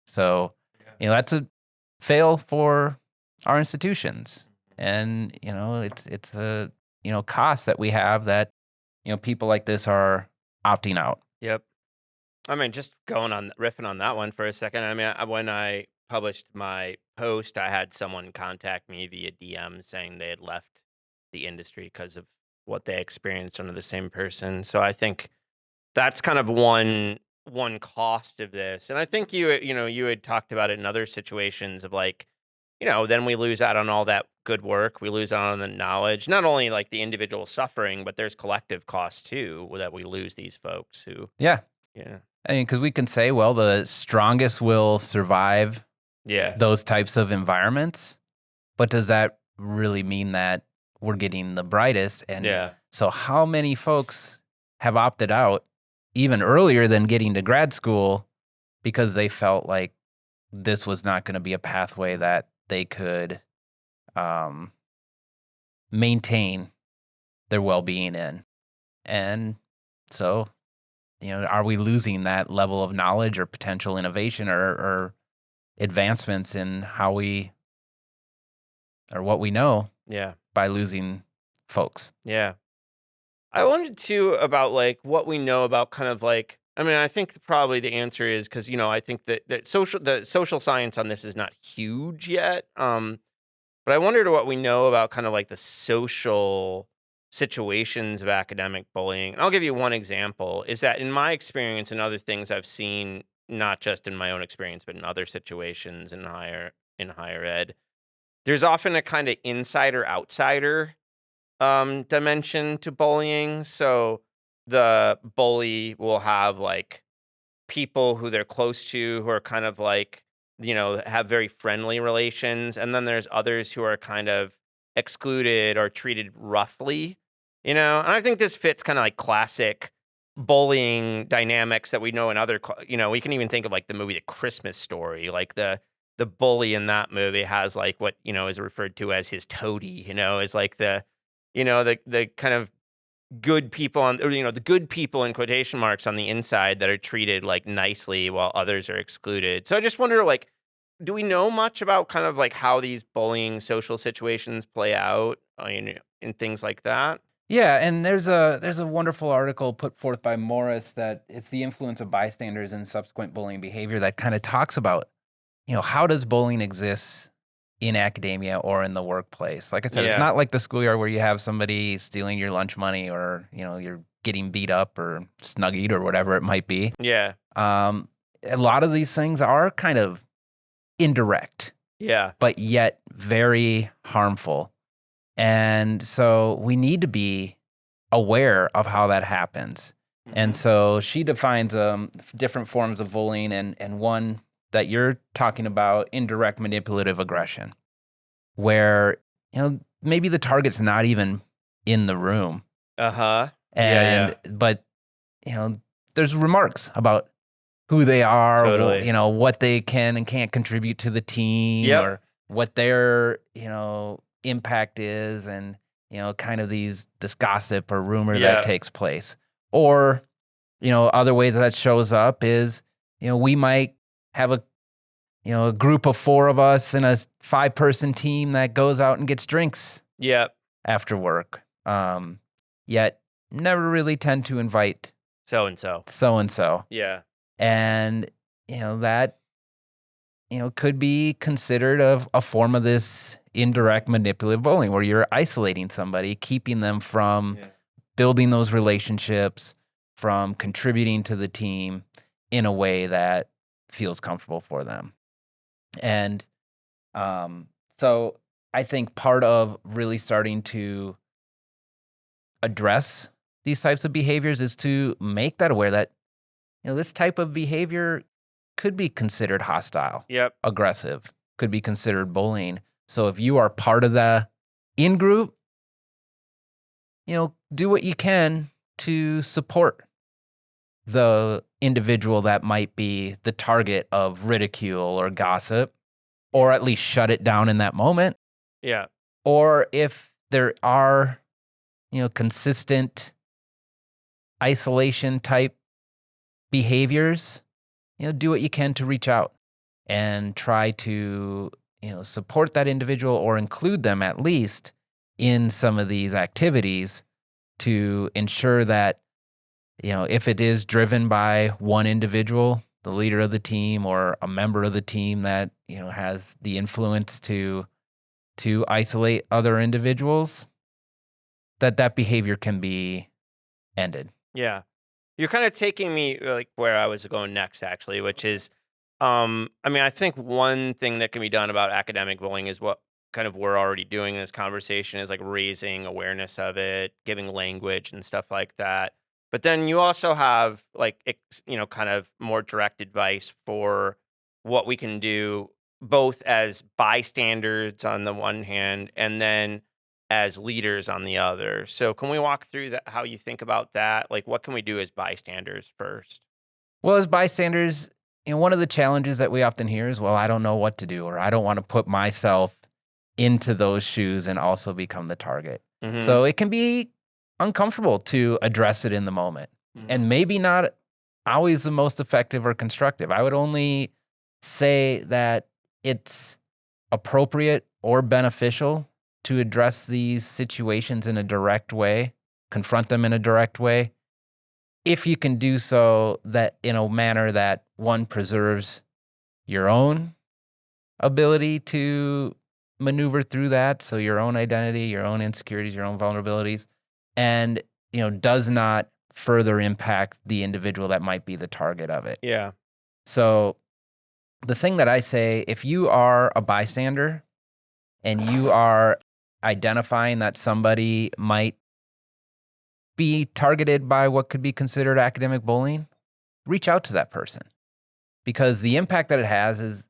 So, that's a fail for our institutions. And, it's a, cost that we have that, people like this are opting out. Yep. I mean, just riffing on that one for a second. I mean, when I published my post, I had someone contact me via DM saying they had left the industry because of what they experienced under the same person. So I think that's kind of one cost of this. And I think you had talked about it in other situations of like, then we lose out on all that good work. We lose out on the knowledge, not only like the individual suffering, but there's collective costs too, that we lose these folks who. Yeah. Yeah. I mean, because we can say, well, the strongest will survive those types of environments. But does that really mean that we're getting the brightest? And so how many folks have opted out even earlier than getting to grad school because they felt like this was not going to be a pathway that they could maintain their well-being in? And so, are we losing that level of knowledge or potential innovation or advancements in how we or what we know by losing folks? Yeah. I wondered too about like what we know about kind of like, I mean, I think probably the answer is because, I think that the social science on this is not huge yet. But I wondered what we know about kind of like the social situations of academic bullying. And I'll give you one example is that in my experience and other things I've seen, not just in my own experience, but in other situations in higher ed, there's often a kind of insider outsider dimension to bullying. So the bully will have like people who they're close to who are kind of like, have very friendly relations. And then there's others who are kind of excluded or treated roughly, And I think this fits kind of like classic bullying dynamics that we know in other, we can even think of like the movie The Christmas Story, like the bully in that movie has like what, is referred to as his toady, is like the kind of good people the good people in quotation marks on the inside that are treated like nicely while others are excluded. So I just wonder, like, do we know much about kind of like how these bullying social situations play out in things like that? Yeah, and there's a wonderful article put forth by Morris that it's the influence of bystanders in subsequent bullying behavior that kind of talks about, how does bullying exist in academia or in the workplace? Like I said, It's not like the schoolyard where you have somebody stealing your lunch money or, you're getting beat up or snuggied or whatever it might be. Yeah. A lot of these things are kind of indirect, Yeah. but yet very harmful. And so we need to be aware of how that happens. And so she defines different forms of bullying, and one that you're talking about, indirect manipulative aggression, where maybe the target's not even in the room. But there's remarks about who they are, Totally. what they can and can't contribute to the team, or what their impact is, and kind of this gossip or rumor that takes place. Or other ways that shows up is we might have a group of 4 of us in a 5-person team that goes out and gets drinks after work, yet never really tend to invite so-and-so. Yeah. And, that, could be considered a form of this indirect manipulative bullying, where you're isolating somebody, keeping them from building those relationships, from contributing to the team in a way that feels comfortable for them. And so I think part of really starting to address these types of behaviors is to make that aware that this type of behavior could be considered hostile, aggressive, could be considered bullying. So if you are part of the in-group, do what you can to support the individual that might be the target of ridicule or gossip, or at least shut it down in that moment. Yeah. Or if there are, consistent isolation type behaviors, do what you can to reach out and try to, support that individual, or include them at least in some of these activities to ensure that, if it is driven by one individual, the leader of the team or a member of the team that, has the influence to isolate other individuals, that behavior can be ended. Yeah. You're kind of taking me like where I was going next, actually, which is, I think one thing that can be done about academic bullying is what kind of we're already doing in this conversation, is like raising awareness of it, giving language and stuff like that. But then you also have like, kind of more direct advice for what we can do, both as bystanders on the one hand, and then as leaders on the other. So can we walk through that, how you think about that? Like, what can we do as bystanders first? Well, as bystanders, one of the challenges that we often hear is, well, I don't know what to do, or I don't want to put myself into those shoes and also become the target. So it can be uncomfortable to address it in the moment, and maybe not always the most effective or constructive. I would only say that it's appropriate or beneficial to address these situations in a direct way, confront them in a direct way, if you can do so that in a manner that, one, preserves your own ability to maneuver through that, so your own identity, your own insecurities, your own vulnerabilities, and does not further impact the individual that might be the target of it. Yeah. So the thing that I say, if you are a bystander and you are identifying that somebody might be targeted by what could be considered academic bullying, reach out to that person, because the impact that it has is,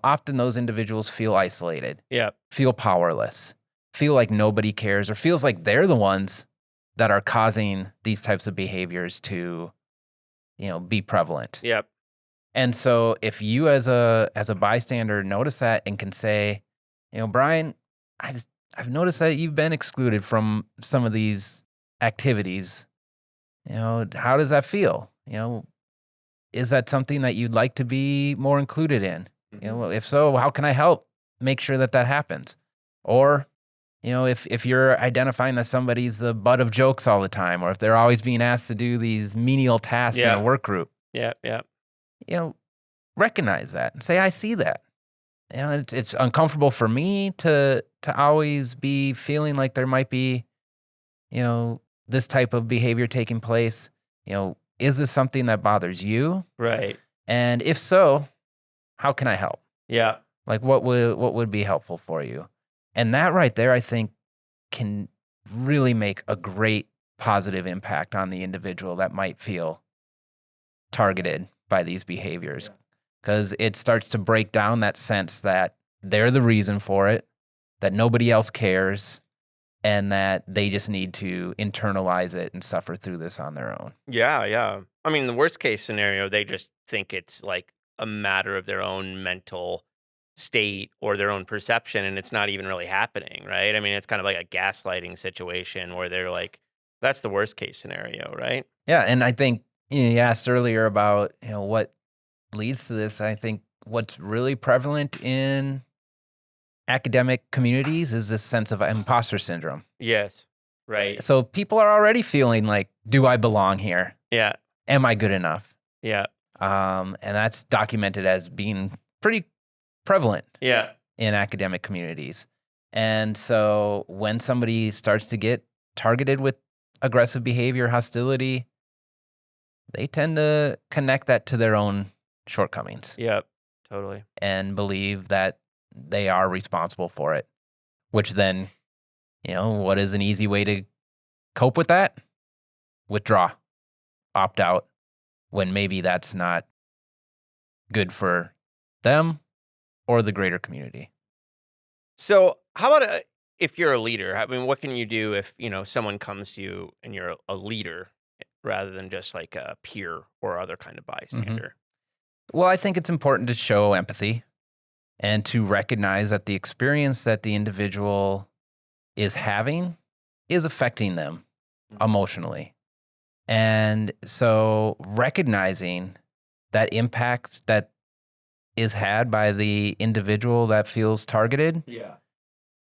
often those individuals feel isolated, feel powerless, feel like nobody cares, or feels like they're the ones that are causing these types of behaviors to, be prevalent. And so if you as a bystander notice that and can say, Bryan, I've noticed that you've been excluded from some of these activities. How does that feel? Is that something that you'd like to be more included in? If so, how can I help make sure that happens? Or, if you're identifying that somebody's the butt of jokes all the time, or if they're always being asked to do these menial tasks in a work group, recognize that and say, I see that. It's uncomfortable for me to always be feeling like there might be, this type of behavior taking place? Is this something that bothers you? Right. And if so, how can I help? Yeah. Like what would be helpful for you? And that right there, I think, can really make a great positive impact on the individual that might feel targeted by these behaviors. Because it starts to break down that sense that they're the reason for it, that nobody else cares, and that they just need to internalize it and suffer through this on their own. Yeah. I mean, the worst case scenario, they just think it's like a matter of their own mental state or their own perception, and it's not even really happening, right? I mean, it's kind of like a gaslighting situation where they're like, that's the worst case scenario, right? Yeah, and I think you asked earlier about what leads to this. I think what's really prevalent in academic communities is this sense of imposter syndrome. Yes. Right. So people are already feeling like, do I belong here? Yeah. Am I good enough? Yeah. And that's documented as being pretty prevalent Yeah. in academic communities. And so when somebody starts to get targeted with aggressive behavior, hostility, they tend to connect that to their own shortcomings. Yep. Totally. And believe that they are responsible for it, which then, what is an easy way to cope with that? Withdraw, opt out, when maybe that's not good for them or the greater community. So how about if you're a leader? I mean, what can you do if, someone comes to you and you're a leader rather than just like a peer or other kind of bystander? Well, I think it's important to show empathy and to recognize that the experience that the individual is having is affecting them emotionally. And so recognizing that impact that is had by the individual that feels targeted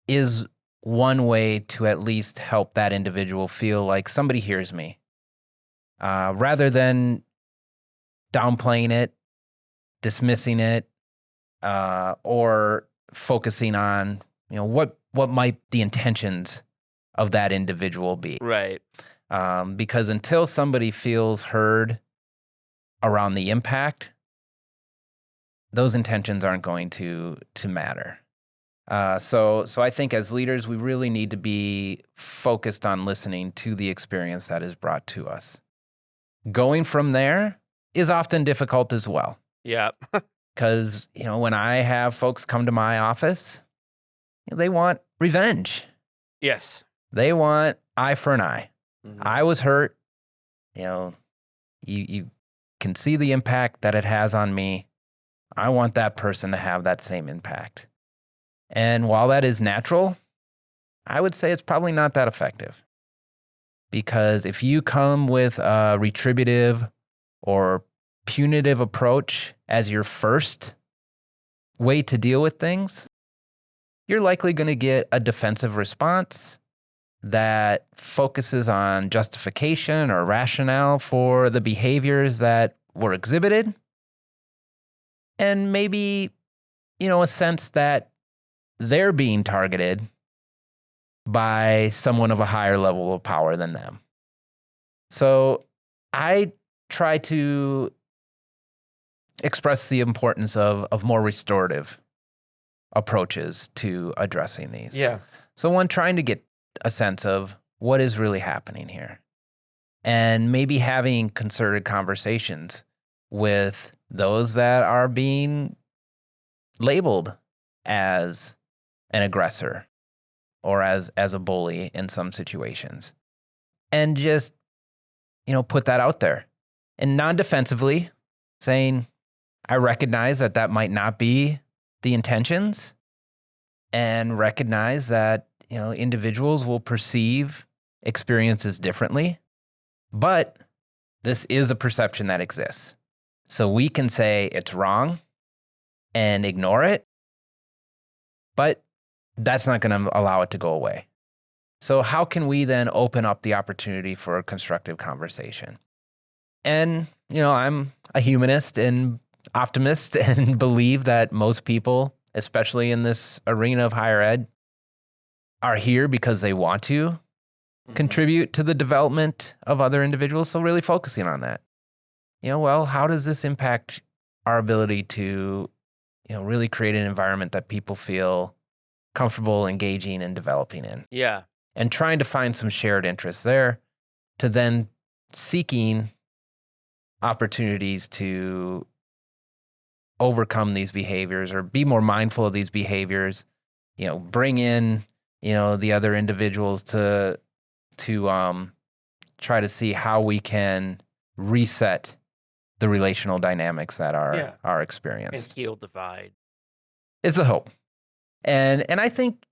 is one way to at least help that individual feel like somebody hears me, rather than downplaying it, dismissing it, or focusing on what might the intentions of that individual be. Right. Because until somebody feels heard around the impact, those intentions aren't going to matter. So I think as leaders, we really need to be focused on listening to the experience that is brought to us. Going from there is often difficult as well. Yeah. Because, when I have folks come to my office, they want revenge. Yes. They want eye for an eye. Mhm. I was hurt. You can see the impact that it has on me. I want that person to have that same impact. And while that is natural, I would say it's probably not that effective. Because if you come with a retributive or punitive approach as your first way to deal with things, you're likely going to get a defensive response that focuses on justification or rationale for the behaviors that were exhibited. And maybe, a sense that they're being targeted by someone of a higher level of power than them. So I try to express the importance of more restorative approaches to addressing these. Yeah. So one, trying to get a sense of what is really happening here, and maybe having concerted conversations with those that are being labeled as an aggressor or as a bully in some situations, and just put that out there, and non-defensively saying, I recognize that might not be the intentions, and recognize that individuals will perceive experiences differently, but this is a perception that exists. So we can say it's wrong and ignore it, but that's not going to allow it to go away. So how can we then open up the opportunity for a constructive conversation? And, I'm a humanist and optimist and believe that most people, especially in this arena of higher ed, are here because they want to contribute to the development of other individuals. So really focusing on that. Well, how does this impact our ability to, really create an environment that people feel comfortable engaging and developing in? Yeah. And trying to find some shared interests there, to then seeking opportunities to overcome these behaviors or be more mindful of these behaviors, bring in, the other individuals to try to see how we can reset the relational dynamics that are experienced. And heal divide. Is the hope. And I think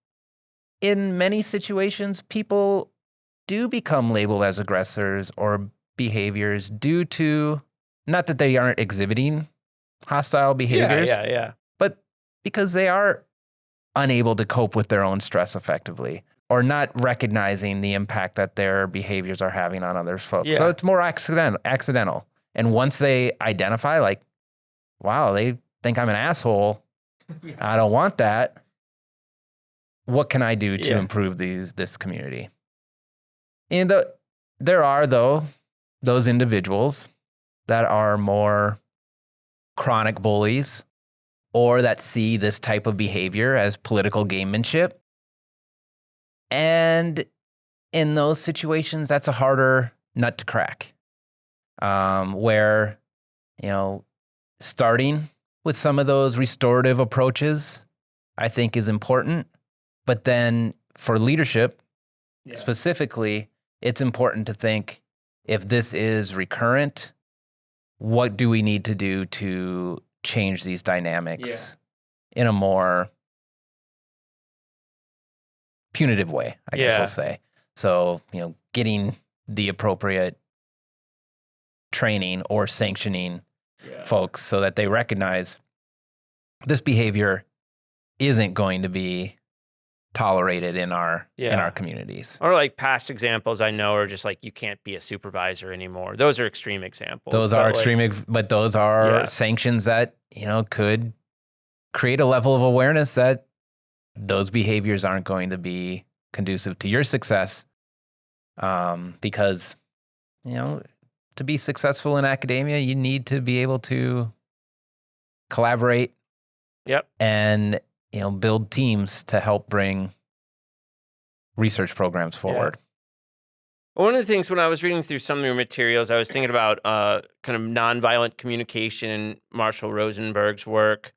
in many situations, people do become labeled as aggressors or behaviors due to, not that they aren't exhibiting hostile behaviors, but because they are unable to cope with their own stress effectively or not recognizing the impact that their behaviors are having on other folks. So it's more accidental. And once they identify, like, wow, they think I'm an asshole, I don't want that. What can I do to improve this community? And there are, though, those individuals that are more chronic bullies or that see this type of behavior as political gamemanship. And in those situations, that's a harder nut to crack. Where, starting with some of those restorative approaches, I think is important. But then for leadership, specifically, it's important to think, if this is recurrent, what do we need to do to change these dynamics in a more punitive way, I guess we'll say. So, getting the appropriate training or sanctioning folks so that they recognize this behavior isn't going to be tolerated in our communities. Or like past examples I know are just like, you can't be a supervisor anymore. Those are extreme examples. Those are extreme, but those are sanctions that, could create a level of awareness that those behaviors aren't going to be conducive to your success. Because, to be successful in academia, you need to be able to collaborate and build teams to help bring research programs forward. One of the things when I was reading through some of your materials, I was thinking about kind of nonviolent communication in Marshall Rosenberg's work.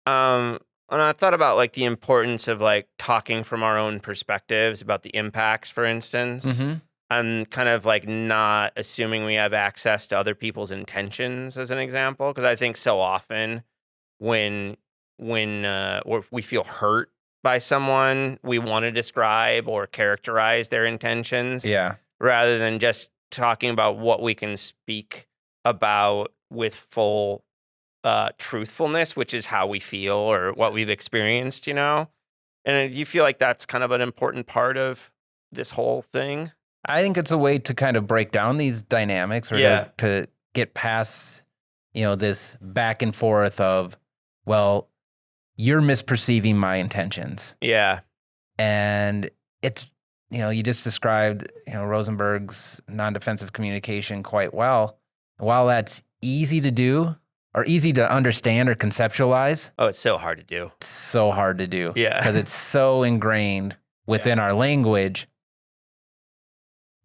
And I thought about like the importance of like talking from our own perspectives about the impacts, for instance. And kind of like not assuming we have access to other people's intentions, as an example. Because I think so often when we feel hurt by someone, we want to describe or characterize their intentions, rather than just talking about what we can speak about with full truthfulness, which is how we feel or what we've experienced, And do you feel like that's kind of an important part of this whole thing? I think it's a way to kind of break down these dynamics or to get past, this back and forth of, well, you're misperceiving my intentions. And it's, you just described, Rosenberg's non-defensive communication quite well. While that's easy to do or easy to understand or conceptualize. Oh, it's so hard to do. It's so hard to do. Because it's so ingrained within our language.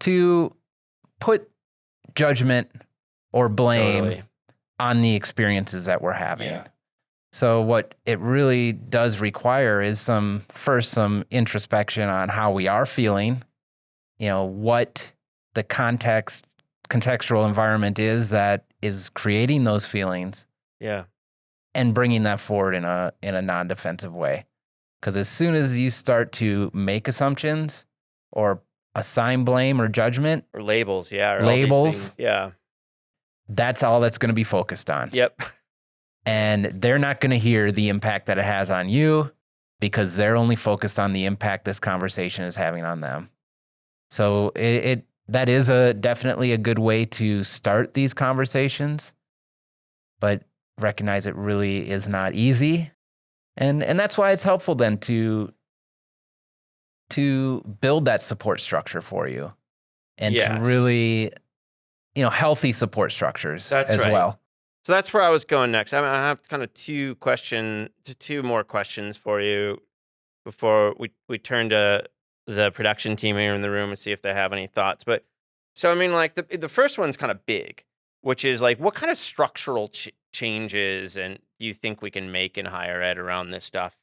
To put judgment or blame on the experiences that we're having. So what it really does require is some introspection on how we are feeling, what the contextual environment is that is creating those feelings. And bringing that forward in a non-defensive way. Because as soon as you start to make assumptions or assign blame or judgment or labels, or labels, that's all that's going to be focused on. And they're not going to hear the impact that it has on you because they're only focused on the impact this conversation is having on them. So that is definitely a good way to start these conversations, but recognize it really is not easy. And that's why it's helpful then to to build that support structure for you and Yes. to really, healthy support structures That's as right. well. So that's where I was going next. I have kind of two more questions for you before we turn to the production team here in the room and see if they have any thoughts. But so, I mean, like the first one's kind of big, which is like, what kind of structural changes and do you think we can make in higher ed around this stuff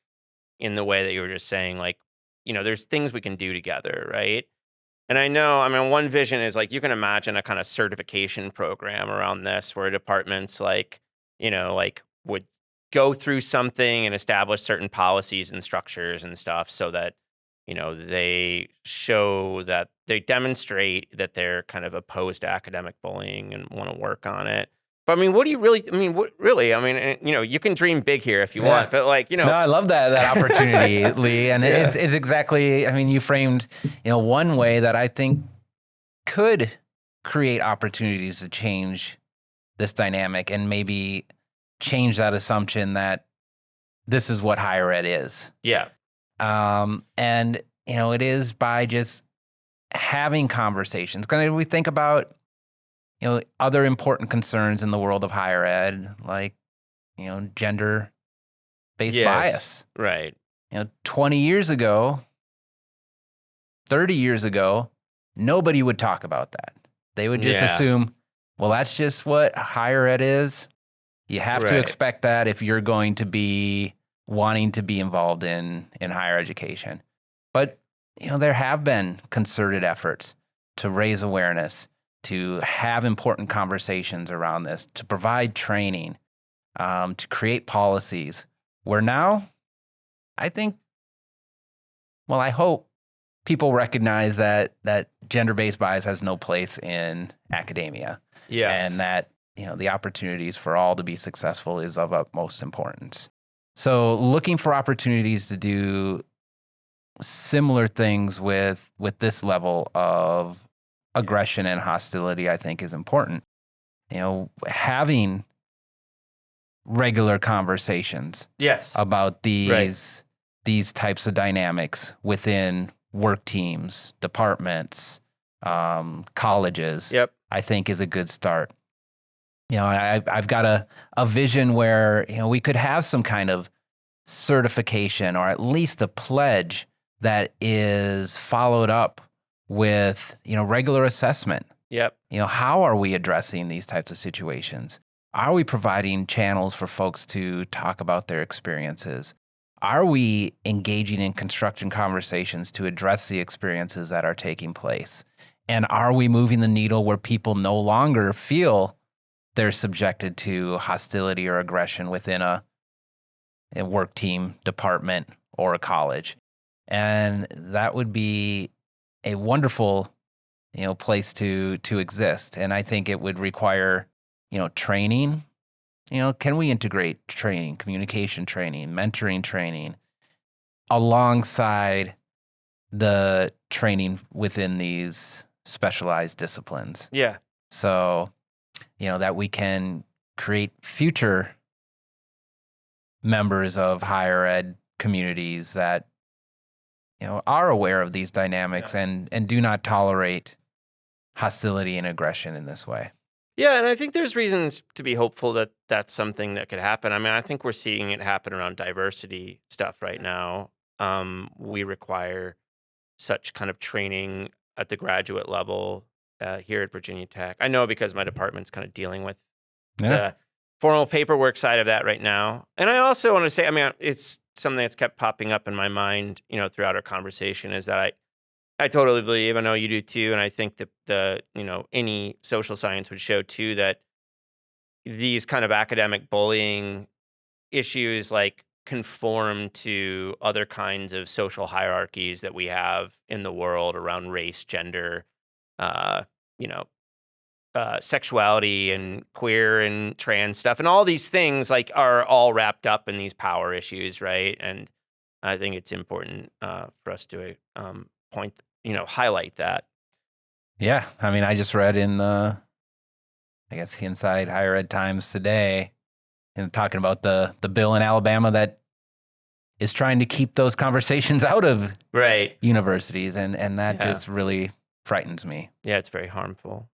in the way that you were just saying, like, there's things we can do together, right? And I know, I mean, one vision is like, you can imagine a kind of certification program around this where departments like, like would go through something and establish certain policies and structures and stuff so that, they show that they demonstrate that they're kind of opposed to academic bullying and want to work on it. But I mean, what do you really, I mean, what really, I mean, you can dream big here if you want, but like, No, I love that opportunity, Lee. And it's exactly, I mean, you framed, one way that I think could create opportunities to change this dynamic and maybe change that assumption that this is what higher ed is. Yeah. And, it is by just having conversations. Because we think about, other important concerns in the world of higher ed, like, gender-based bias. Right. 20 years ago, 30 years ago, nobody would talk about that. They would just assume, well, that's just what higher ed is. You have to expect that if you're going to be wanting to be involved in higher education. But, there have been concerted efforts to raise awareness, to have important conversations around this, to provide training, to create policies where now I think, well, I hope people recognize that gender-based bias has no place in academia. Yeah. And that, the opportunities for all to be successful is of utmost importance. So looking for opportunities to do similar things with this level of aggression and hostility, I think is important. Having regular conversations about these types of dynamics within work teams, departments, colleges, I think is a good start. I've got a vision where, we could have some kind of certification or at least a pledge that is followed up with, regular assessment. How are we addressing these types of situations? Are we providing channels for folks to talk about their experiences? Are we engaging in constructive conversations to address the experiences that are taking place? And are we moving the needle where people no longer feel they're subjected to hostility or aggression within a work team, department, or a college? And that would be a wonderful, place to exist. And I think it would require, training. Can we integrate training, communication training, mentoring training alongside the training within these specialized disciplines? Yeah. So, that we can create future members of higher ed communities that, are aware of these dynamics and do not tolerate hostility and aggression in this way. Yeah, and I think there's reasons to be hopeful that that's something that could happen. I mean, I think we're seeing it happen around diversity stuff right now. We require such kind of training at the graduate level here at Virginia Tech. I know because my department's kind of dealing with the formal paperwork side of that right now. And I also want to say, I mean, it's something that's kept popping up in my mind, throughout our conversation is that I totally believe, I know you do too, and I think that any social science would show too that these kind of academic bullying issues like conform to other kinds of social hierarchies that we have in the world around race, gender, sexuality and queer and trans stuff. And all these things like are all wrapped up in these power issues, right? And I think it's important for us to highlight that. Yeah. I mean, I just read in Inside Higher Ed Times today, talking about the bill in Alabama that, is trying to keep those conversations out of Right. universities. And that Yeah. just really frightens me. Yeah, it's very harmful.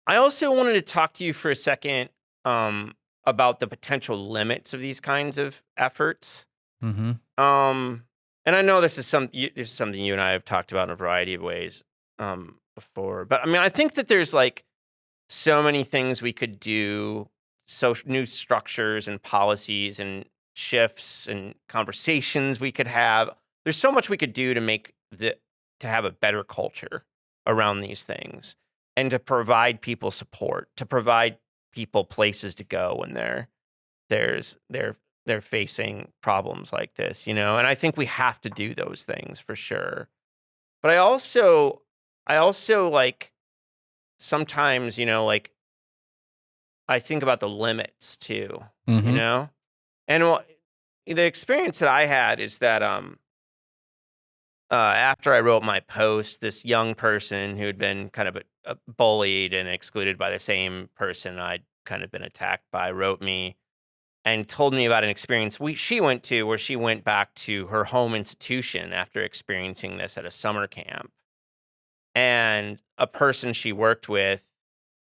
I also wanted to talk to you for a second about the potential limits of these kinds of efforts. Mm-hmm. And I know this is something you and I have talked about in a variety of ways before. But I mean, I think that there's like so many things we could do, new structures and policies and shifts and conversations we could have. There's so much we could do to have a better culture around these things and to provide people support, to provide people places to go when they're facing problems like this, And I think we have to do those things for sure. But I also like sometimes, like I think about the limits too, Mm-hmm. And the experience that I had is that after I wrote my post, this young person who had been kind of bullied and excluded by the same person I'd kind of been attacked by wrote me and told me about an experience she went to where she went back to her home institution after experiencing this at a summer camp. And a person she worked with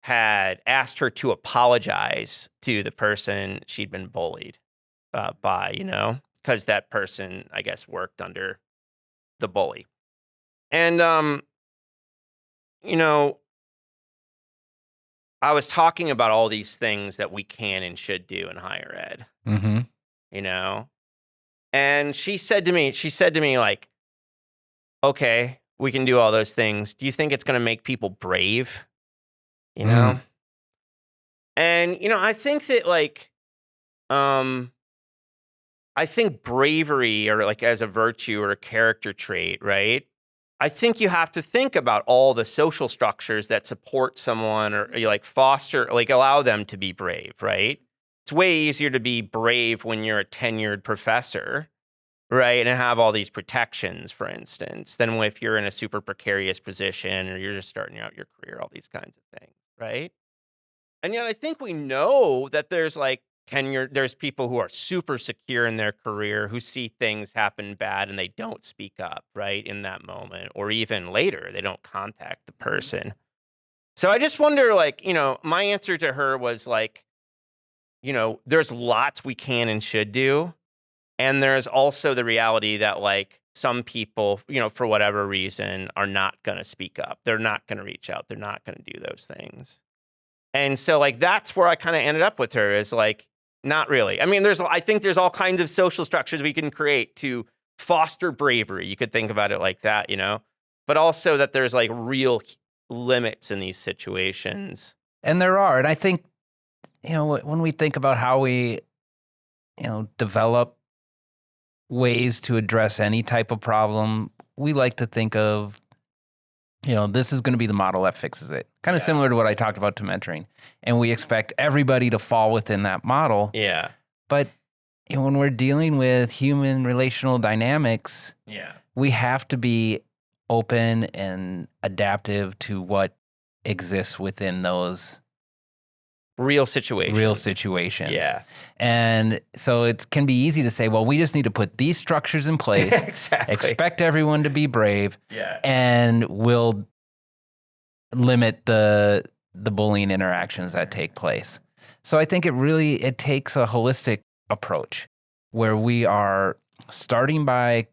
had asked her to apologize to the person she'd been bullied by, because that person, I guess, worked under the bully. And, you know, I was talking about all these things that we can and should do in higher ed, Mm-hmm. you know? And she said to me, like, okay, we can do all those things. Do you think it's going to make people brave? You know? And, I think that, like, I think bravery or like as a virtue or a character trait, right? I think you have to think about all the social structures that support someone or you like foster, like allow them to be brave, right? It's way easier to be brave when you're a tenured professor, right? And have all these protections, for instance, than if you're in a super precarious position or you're just starting out your career, all these kinds of things, right? And yet I think we know that there's like there's people who are super secure in their career who see things happen bad and they don't speak up, right? In that moment, or even later, they don't contact the person. So I just wonder, like, my answer to her was like, there's lots we can and should do. And there's also the reality that like some people, for whatever reason, are not going to speak up. They're not going to reach out. They're not going to do those things. And so, like, that's where I kind of ended up with her is like, not really. I mean, I think there's all kinds of social structures we can create to foster bravery. You could think about it like that, but also that there's like real limits in these situations. And there are. And I think, when we think about how we, develop ways to address any type of problem, we like to think of, this is going to be the model that fixes it. Kind of similar to what I talked about to mentoring. And we expect everybody to fall within that model. Yeah. But when we're dealing with human relational dynamics, we have to be open and adaptive to what exists within those real situations. Yeah. And so it can be easy to say, well, we just need to put these structures in place, Exactly. expect everyone to be brave, and we'll limit the bullying interactions that take place. So I think it takes a holistic approach where we are starting by,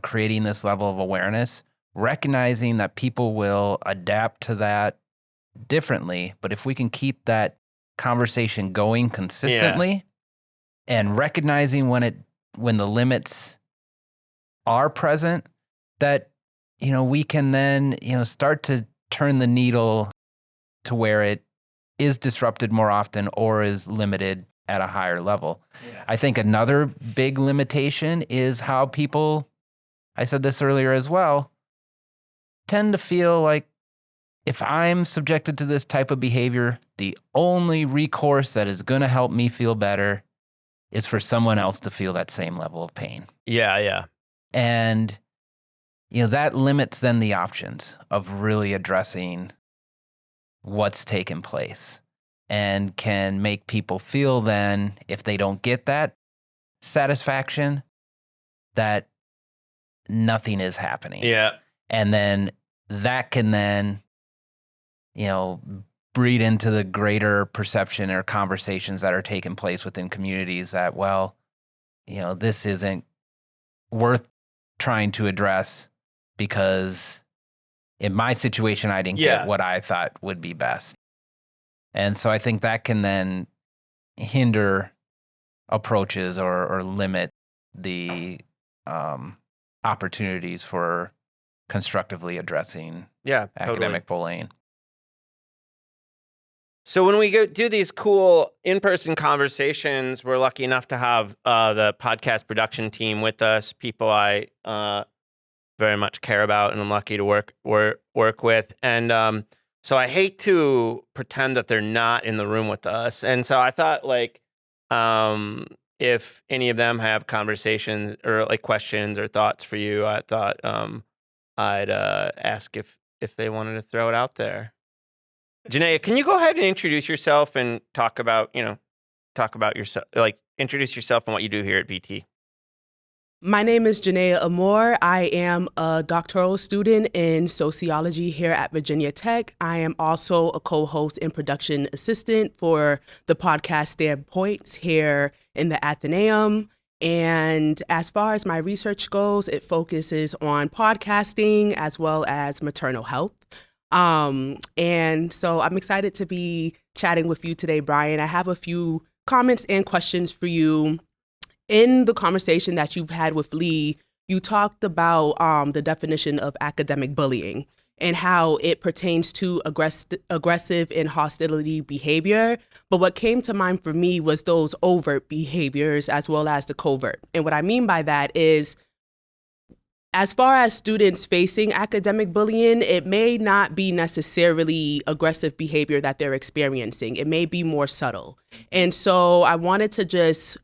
creating this level of awareness, recognizing that people will adapt to that differently, but if we can keep that conversation going consistently and recognizing when the limits are present, that we can then start to turn the needle to where it is disrupted more often or is limited at a higher level. I think another big limitation is how people, I said this earlier as well, tend to feel like if I'm subjected to this type of behavior, the only recourse that is going to help me feel better is for someone else to feel that same level of pain. Yeah. And, that limits then the options of really addressing what's taken place and can make people feel then if they don't get that satisfaction, that nothing is happening. Yeah. And then that can then, breed into the greater perception or conversations that are taking place within communities that, well, this isn't worth trying to address because in my situation, I didn't get what I thought would be best. And so I think that can then hinder approaches or limit the opportunities for constructively addressing academic bullying. So when we do these cool in-person conversations, we're lucky enough to have the podcast production team with us, people I very much care about and I'm lucky to work with. And so I hate to pretend that they're not in the room with us. And so I thought, like, if any of them have conversations or like questions or thoughts for you, I thought I'd ask if they wanted to throw it out there. Janaea, can you go ahead and introduce yourself and talk about yourself, like introduce yourself and what you do here at VT? My name is Janaea Amore. I am a doctoral student in sociology here at Virginia Tech. I am also a co-host and production assistant for the podcast Standpoints here in the Athenaeum. And as far as my research goes, it focuses on podcasting as well as maternal health. And so I'm excited to be chatting with you today, Bryan. I have a few comments and questions for you. In the conversation that you've had with Lee, you talked about the definition of academic bullying and how it pertains to aggressive and hostility behavior. But what came to mind for me was those overt behaviors as well as the covert. And what I mean by that is, as far as students facing academic bullying, it may not be necessarily aggressive behavior that they're experiencing. It may be more subtle. And so I wanted to just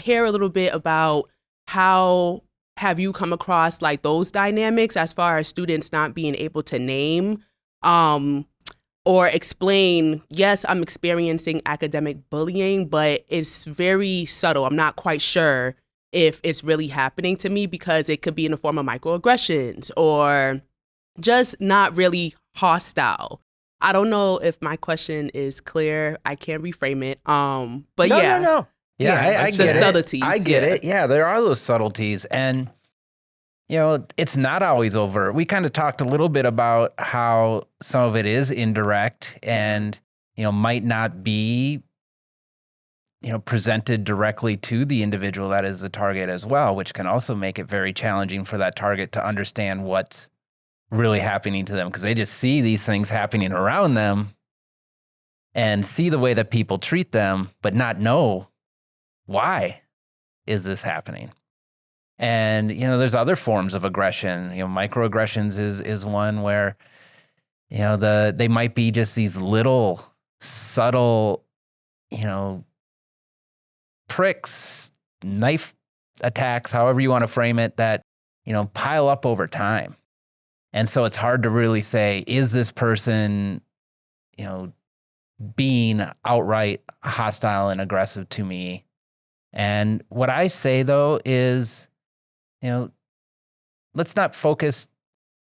hear a little bit about how have you come across like those dynamics as far as students not being able to name or explain, yes, I'm experiencing academic bullying, but it's very subtle. I'm not quite sure if it's really happening to me because it could be in the form of microaggressions or just not really hostile. I don't know if my question is clear. I can reframe it. But No. Yeah, I get the subtleties. I get it. Yeah, there are those subtleties. And, it's not always overt. We kind of talked a little bit about how some of it is indirect and, might not be presented directly to the individual that is the target as well, which can also make it very challenging for that target to understand what's really happening to them because they just see these things happening around them and see the way that people treat them, but not know why is this happening. And, there's other forms of aggression. Microaggressions is one where, they might be just these little subtle, pricks, knife attacks, however you want to frame it, that, pile up over time. And so it's hard to really say, is this person, being outright hostile and aggressive to me? And what I say, though, is, let's not focus,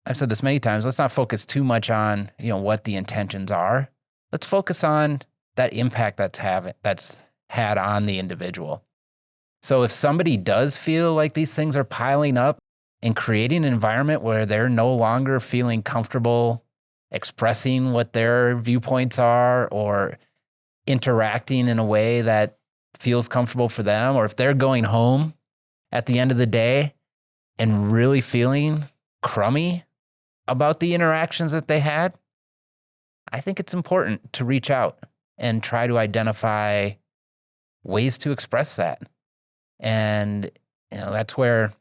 I've said this many times, let's not focus too much on, what the intentions are. Let's focus on that impact that's had on the individual. So if somebody does feel like these things are piling up and creating an environment where they're no longer feeling comfortable expressing what their viewpoints are or interacting in a way that feels comfortable for them, or if they're going home at the end of the day and really feeling crummy about the interactions that they had, I think it's important to reach out and try to identify ways to express that. And, that's where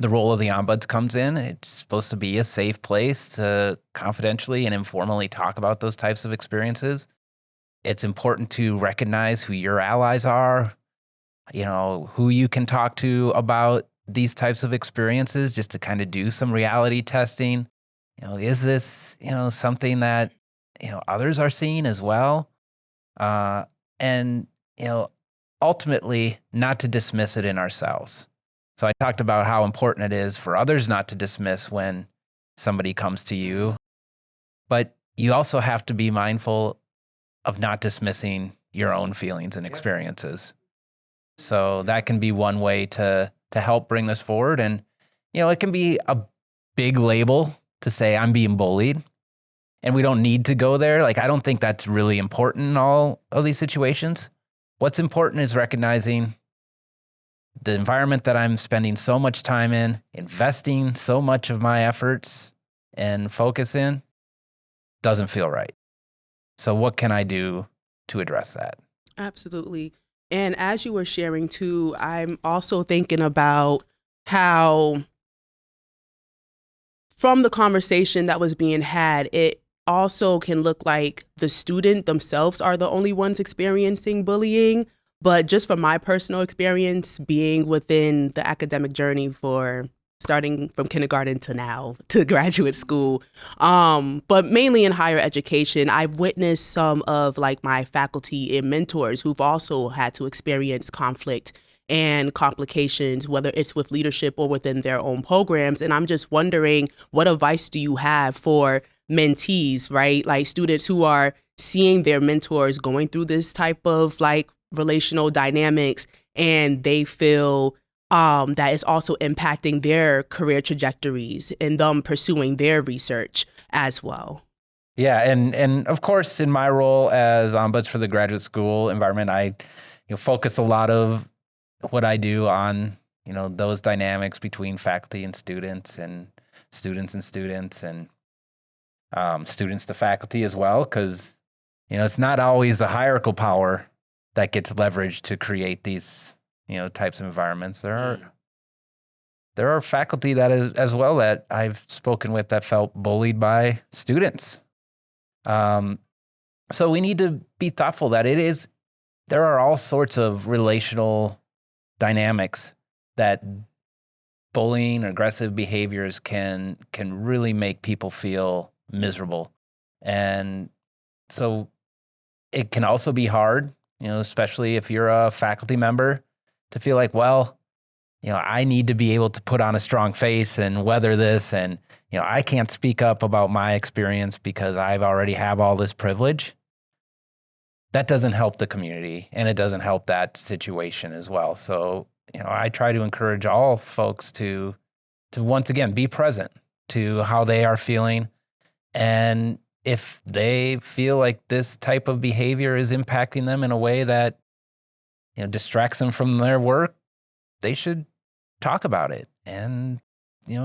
the role of the ombuds comes in. It's supposed to be a safe place to confidentially and informally talk about those types of experiences. It's important to recognize who your allies are, who you can talk to about these types of experiences, just to kind of do some reality testing. Is this, something that, others are seeing as well? And, ultimately not to dismiss it in ourselves. So I talked about how important it is for others not to dismiss when somebody comes to you, but you also have to be mindful of not dismissing your own feelings and experiences. So that can be one way to help bring this forward. And, it can be a big label to say I'm being bullied, and we don't need to go there. Like, I don't think that's really important in all of these situations. What's important is recognizing the environment that I'm spending so much time in, investing so much of my efforts and focus in, doesn't feel right. So what can I do to address that? Absolutely. And as you were sharing too, I'm also thinking about how from the conversation that was being had, it also can look like the student themselves are the only ones experiencing bullying. But just from my personal experience being within the academic journey for starting from kindergarten to now to graduate school, but mainly in higher education, I've witnessed some of like my faculty and mentors who've also had to experience conflict and complications, whether it's with leadership or within their own programs. And I'm just wondering, what advice do you have for mentees, right? Like students who are seeing their mentors going through this type of like relational dynamics, and they feel that is also impacting their career trajectories and them pursuing their research as well. Yeah, and of course, in my role as ombuds for the graduate school environment, I focus a lot of what I do on those dynamics between faculty and students, and students and students, and students to faculty as well, because it's not always the hierarchical power that gets leveraged to create these types of environments. There are faculty that is as well that I've spoken with that felt bullied by students. So we need to be thoughtful that there are all sorts of relational dynamics that bullying or aggressive behaviors can really make people feel miserable. And so it can also be hard, especially if you're a faculty member, to feel like, well, I need to be able to put on a strong face and weather this. And, I can't speak up about my experience because I've already have all this privilege. That doesn't help the community, and it doesn't help that situation as well. So, I try to encourage all folks to once again, be present to how they are feeling. And if they feel like this type of behavior is impacting them in a way that distracts them from their work, they should talk about it and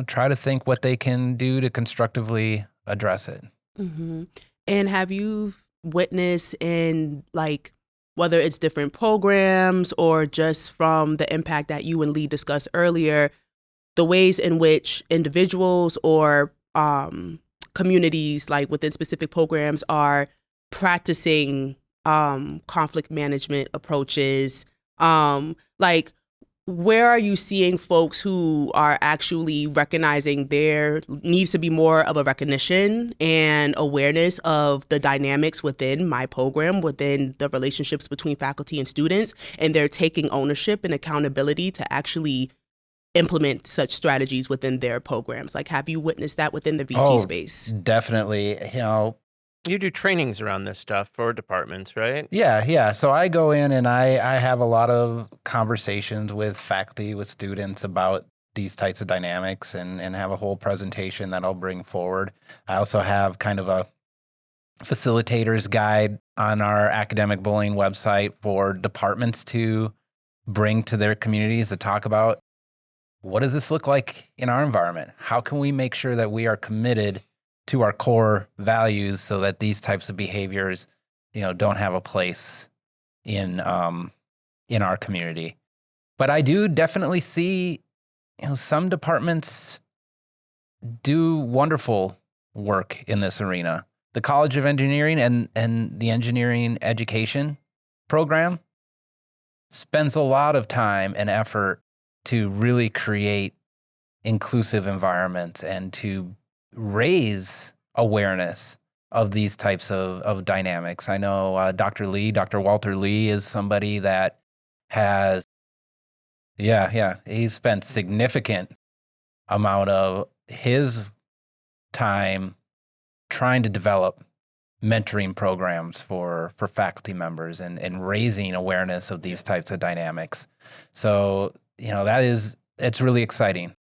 try to think what they can do to constructively address it. Mm-hmm. And have you witnessed in like whether it's different programs or just from the impact that you and Lee discussed earlier, the ways in which individuals or communities like within specific programs are practicing conflict management approaches? Like, where are you seeing folks who are actually recognizing there needs to be more of a recognition and awareness of the dynamics within my program, within the relationships between faculty and students, and they're taking ownership and accountability to actually implement such strategies within their programs? Like, have you witnessed that within the VT space? Definitely. You do trainings around this stuff for departments, right? Yeah. So I go in and I have a lot of conversations with faculty, with students about these types of dynamics, and have a whole presentation that I'll bring forward. I also have kind of a facilitator's guide on our academic bullying website for departments to bring to their communities to talk about, what does this look like in our environment? How can we make sure that we are committed to our core values so that these types of behaviors, don't have a place in our community? But I do definitely see, some departments do wonderful work in this arena. The College of Engineering and the engineering education program spends a lot of time and effort to really create inclusive environments and to raise awareness of these types of dynamics. I know Dr. Walter Lee is somebody that has Yeah. He spent significant amount of his time trying to develop mentoring programs for faculty members and raising awareness of these types of dynamics. So, it's really exciting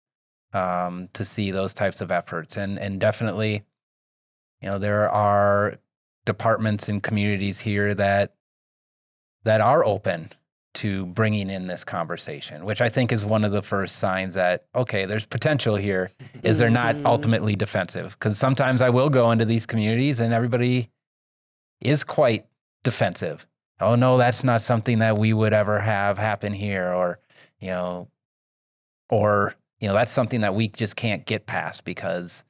to see those types of efforts. And definitely, there are departments and communities here that are open to bringing in this conversation, which I think is one of the first signs that, okay, there's potential here, is they're not ultimately defensive. Because sometimes I will go into these communities and everybody is quite defensive. Oh, no, that's not something that we would ever have happen here. Or that's something that we just can't get past because,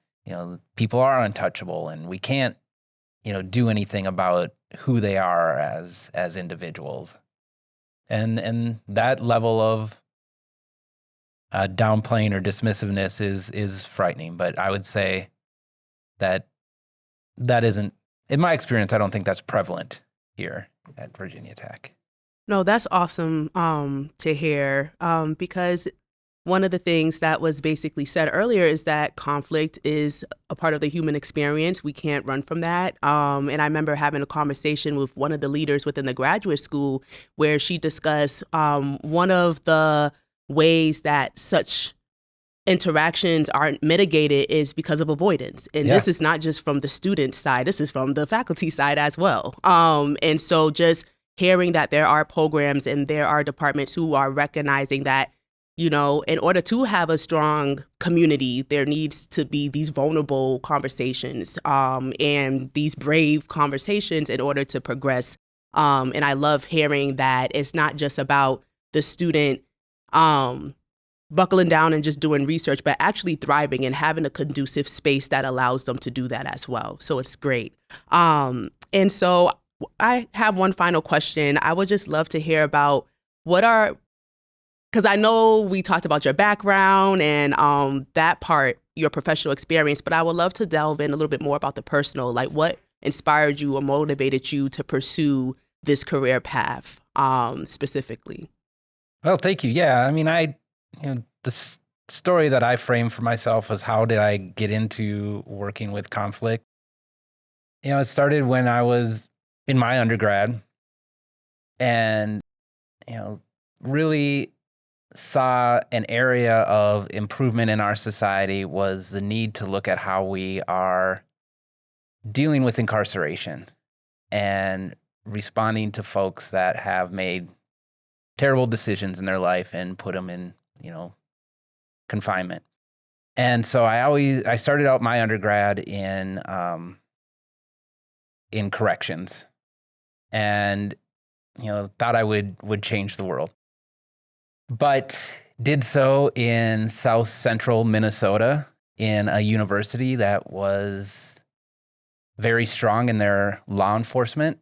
people are untouchable and we can't, do anything about who they are as individuals. And that level of downplaying or dismissiveness is frightening. But I would say that isn't, in my experience, I don't think that's prevalent here at Virginia Tech. No, that's awesome to hear because one of the things that was basically said earlier is that conflict is a part of the human experience. We can't run from that. And I remember having a conversation with one of the leaders within the graduate school where she discussed one of the ways that such interactions aren't mitigated is because of avoidance. And this is not just from the student side, this is from the faculty side as well. And so just hearing that there are programs and there are departments who are recognizing that, in order to have a strong community, there needs to be these vulnerable conversations and these brave conversations in order to progress. And I love hearing that it's not just about the student buckling down and just doing research, but actually thriving and having a conducive space that allows them to do that as well. So it's great. And so I have one final question. I would just love to hear about because I know we talked about your background and that part, your professional experience, but I would love to delve in a little bit more about the personal, like what inspired you or motivated you to pursue this career path specifically? Well, thank you. Yeah, I mean, the story that I framed for myself was how did I get into working with conflict? It started when I was in my undergrad and, really saw an area of improvement in our society was the need to look at how we are dealing with incarceration and responding to folks that have made terrible decisions in their life and put them in, confinement. And so I started out my undergrad in corrections and, thought I would change the world. But did so in South Central Minnesota in a university that was very strong in their law enforcement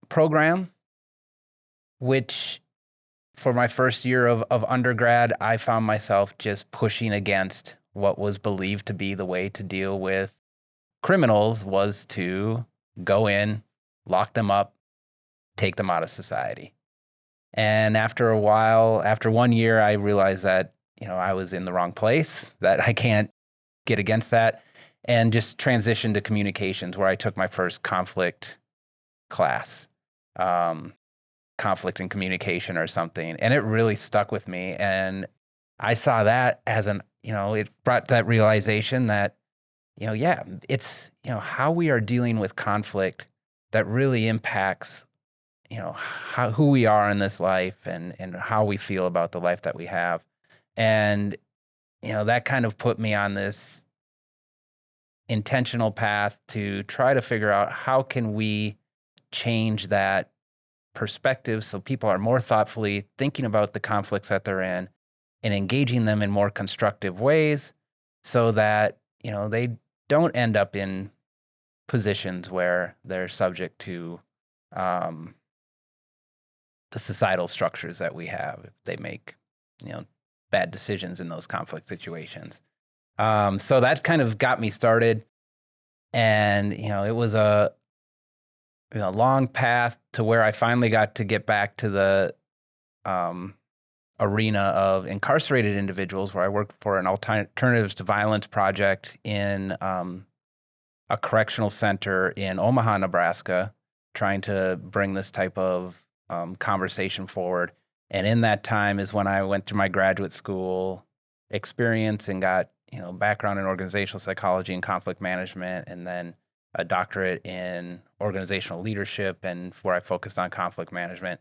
program, which for my first year of undergrad, I found myself just pushing against what was believed to be the way to deal with criminals was to go in, lock them up, take them out of society. And after a while, after 1 year, I realized that, I was in the wrong place, that I can't get against that, and just transitioned to communications where I took my first conflict class, conflict and communication or something. And it really stuck with me. And I saw that as it brought that realization that, it's, how we are dealing with conflict that really impacts who we are in this life and how we feel about the life that we have. And, that kind of put me on this intentional path to try to figure out how can we change that perspective so people are more thoughtfully thinking about the conflicts that they're in and engaging them in more constructive ways so that, they don't end up in positions where they're subject to the societal structures that we have if they make, bad decisions in those conflict situations. So that kind of got me started. And, it was a long path to where I finally got to get back to the arena of incarcerated individuals, where I worked for an alternatives to violence project in a correctional center in Omaha, Nebraska, trying to bring this type of conversation forward. And in that time is when I went through my graduate school experience and got, background in organizational psychology and conflict management, and then a doctorate in organizational leadership, and where I focused on conflict management.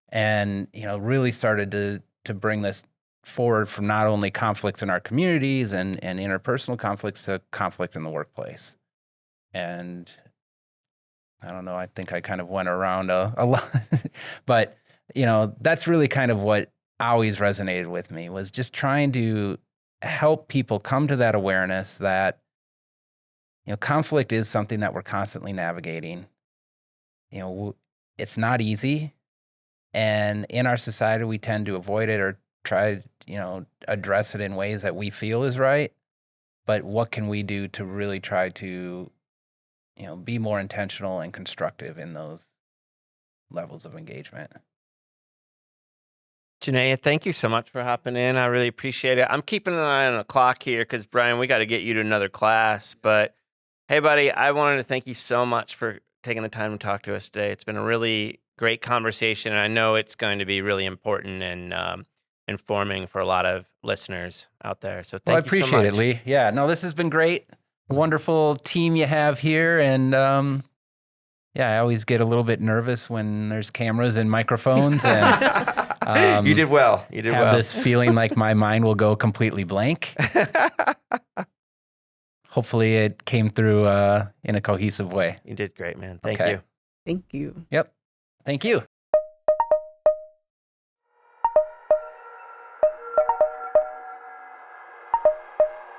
And, really started to bring this forward from not only conflicts in our communities and interpersonal conflicts to conflict in the workplace. And I don't know, I think I kind of went around a lot, but, that's really kind of what always resonated with me, was just trying to help people come to that awareness that, conflict is something that we're constantly navigating. It's not easy. And in our society, we tend to avoid it or try, address it in ways that we feel is right. But what can we do to really try to, be more intentional and constructive in those levels of engagement? Janaea, thank you so much for hopping in. I really appreciate it. I'm keeping an eye on the clock here because, Bryan, we got to get you to another class. But hey, buddy, I wanted to thank you so much for taking the time to talk to us today. It's been a really great conversation, and I know it's going to be really important and informing for a lot of listeners out there. So thank you so much. I appreciate it, Lee. Yeah, no, this has been great. Wonderful team you have here. And I always get a little bit nervous when there's cameras and microphones. And you did well. You did well. Have this feeling like my mind will go completely blank. Hopefully it came through in a cohesive way. You did great, man. Thank you. Thank you. Yep. Thank you.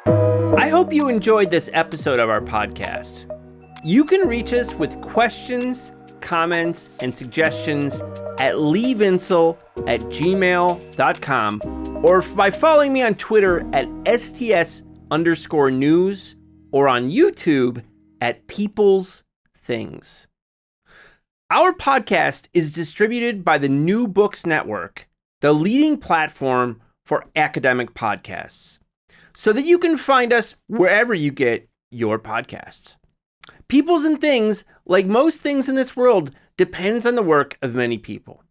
I hope you enjoyed this episode of our podcast. You can reach us with questions, comments, and suggestions at leevinsel@gmail.com or by following me on Twitter at STS_news or on YouTube at People's Things. Our podcast is distributed by the New Books Network, the leading platform for academic podcasts, so that you can find us wherever you get your podcasts. Peoples and Things, like most things in this world, depends on the work of many people.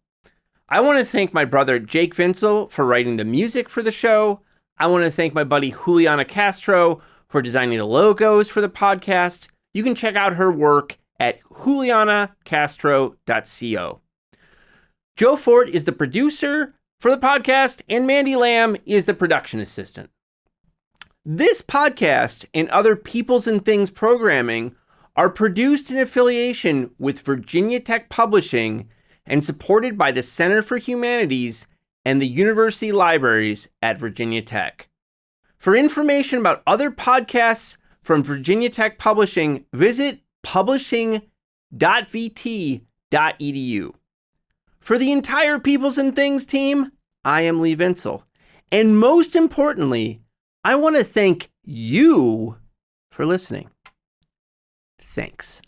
I want to thank my brother Jake Vinsel for writing the music for the show. I want to thank my buddy Juliana Castro for designing the logos for the podcast. You can check out her work at julianacastro.co. Joe Ford is the producer for the podcast, and Mandy Lamb is the production assistant. This podcast and other Peoples and Things programming are produced in affiliation with Virginia Tech Publishing and supported by the Center for Humanities and the University Libraries at Virginia Tech. For information about other podcasts from Virginia Tech Publishing, visit publishing.vt.edu. For the entire Peoples and Things team, I am Lee Vinsel. And most importantly, I want to thank you for listening. Thanks.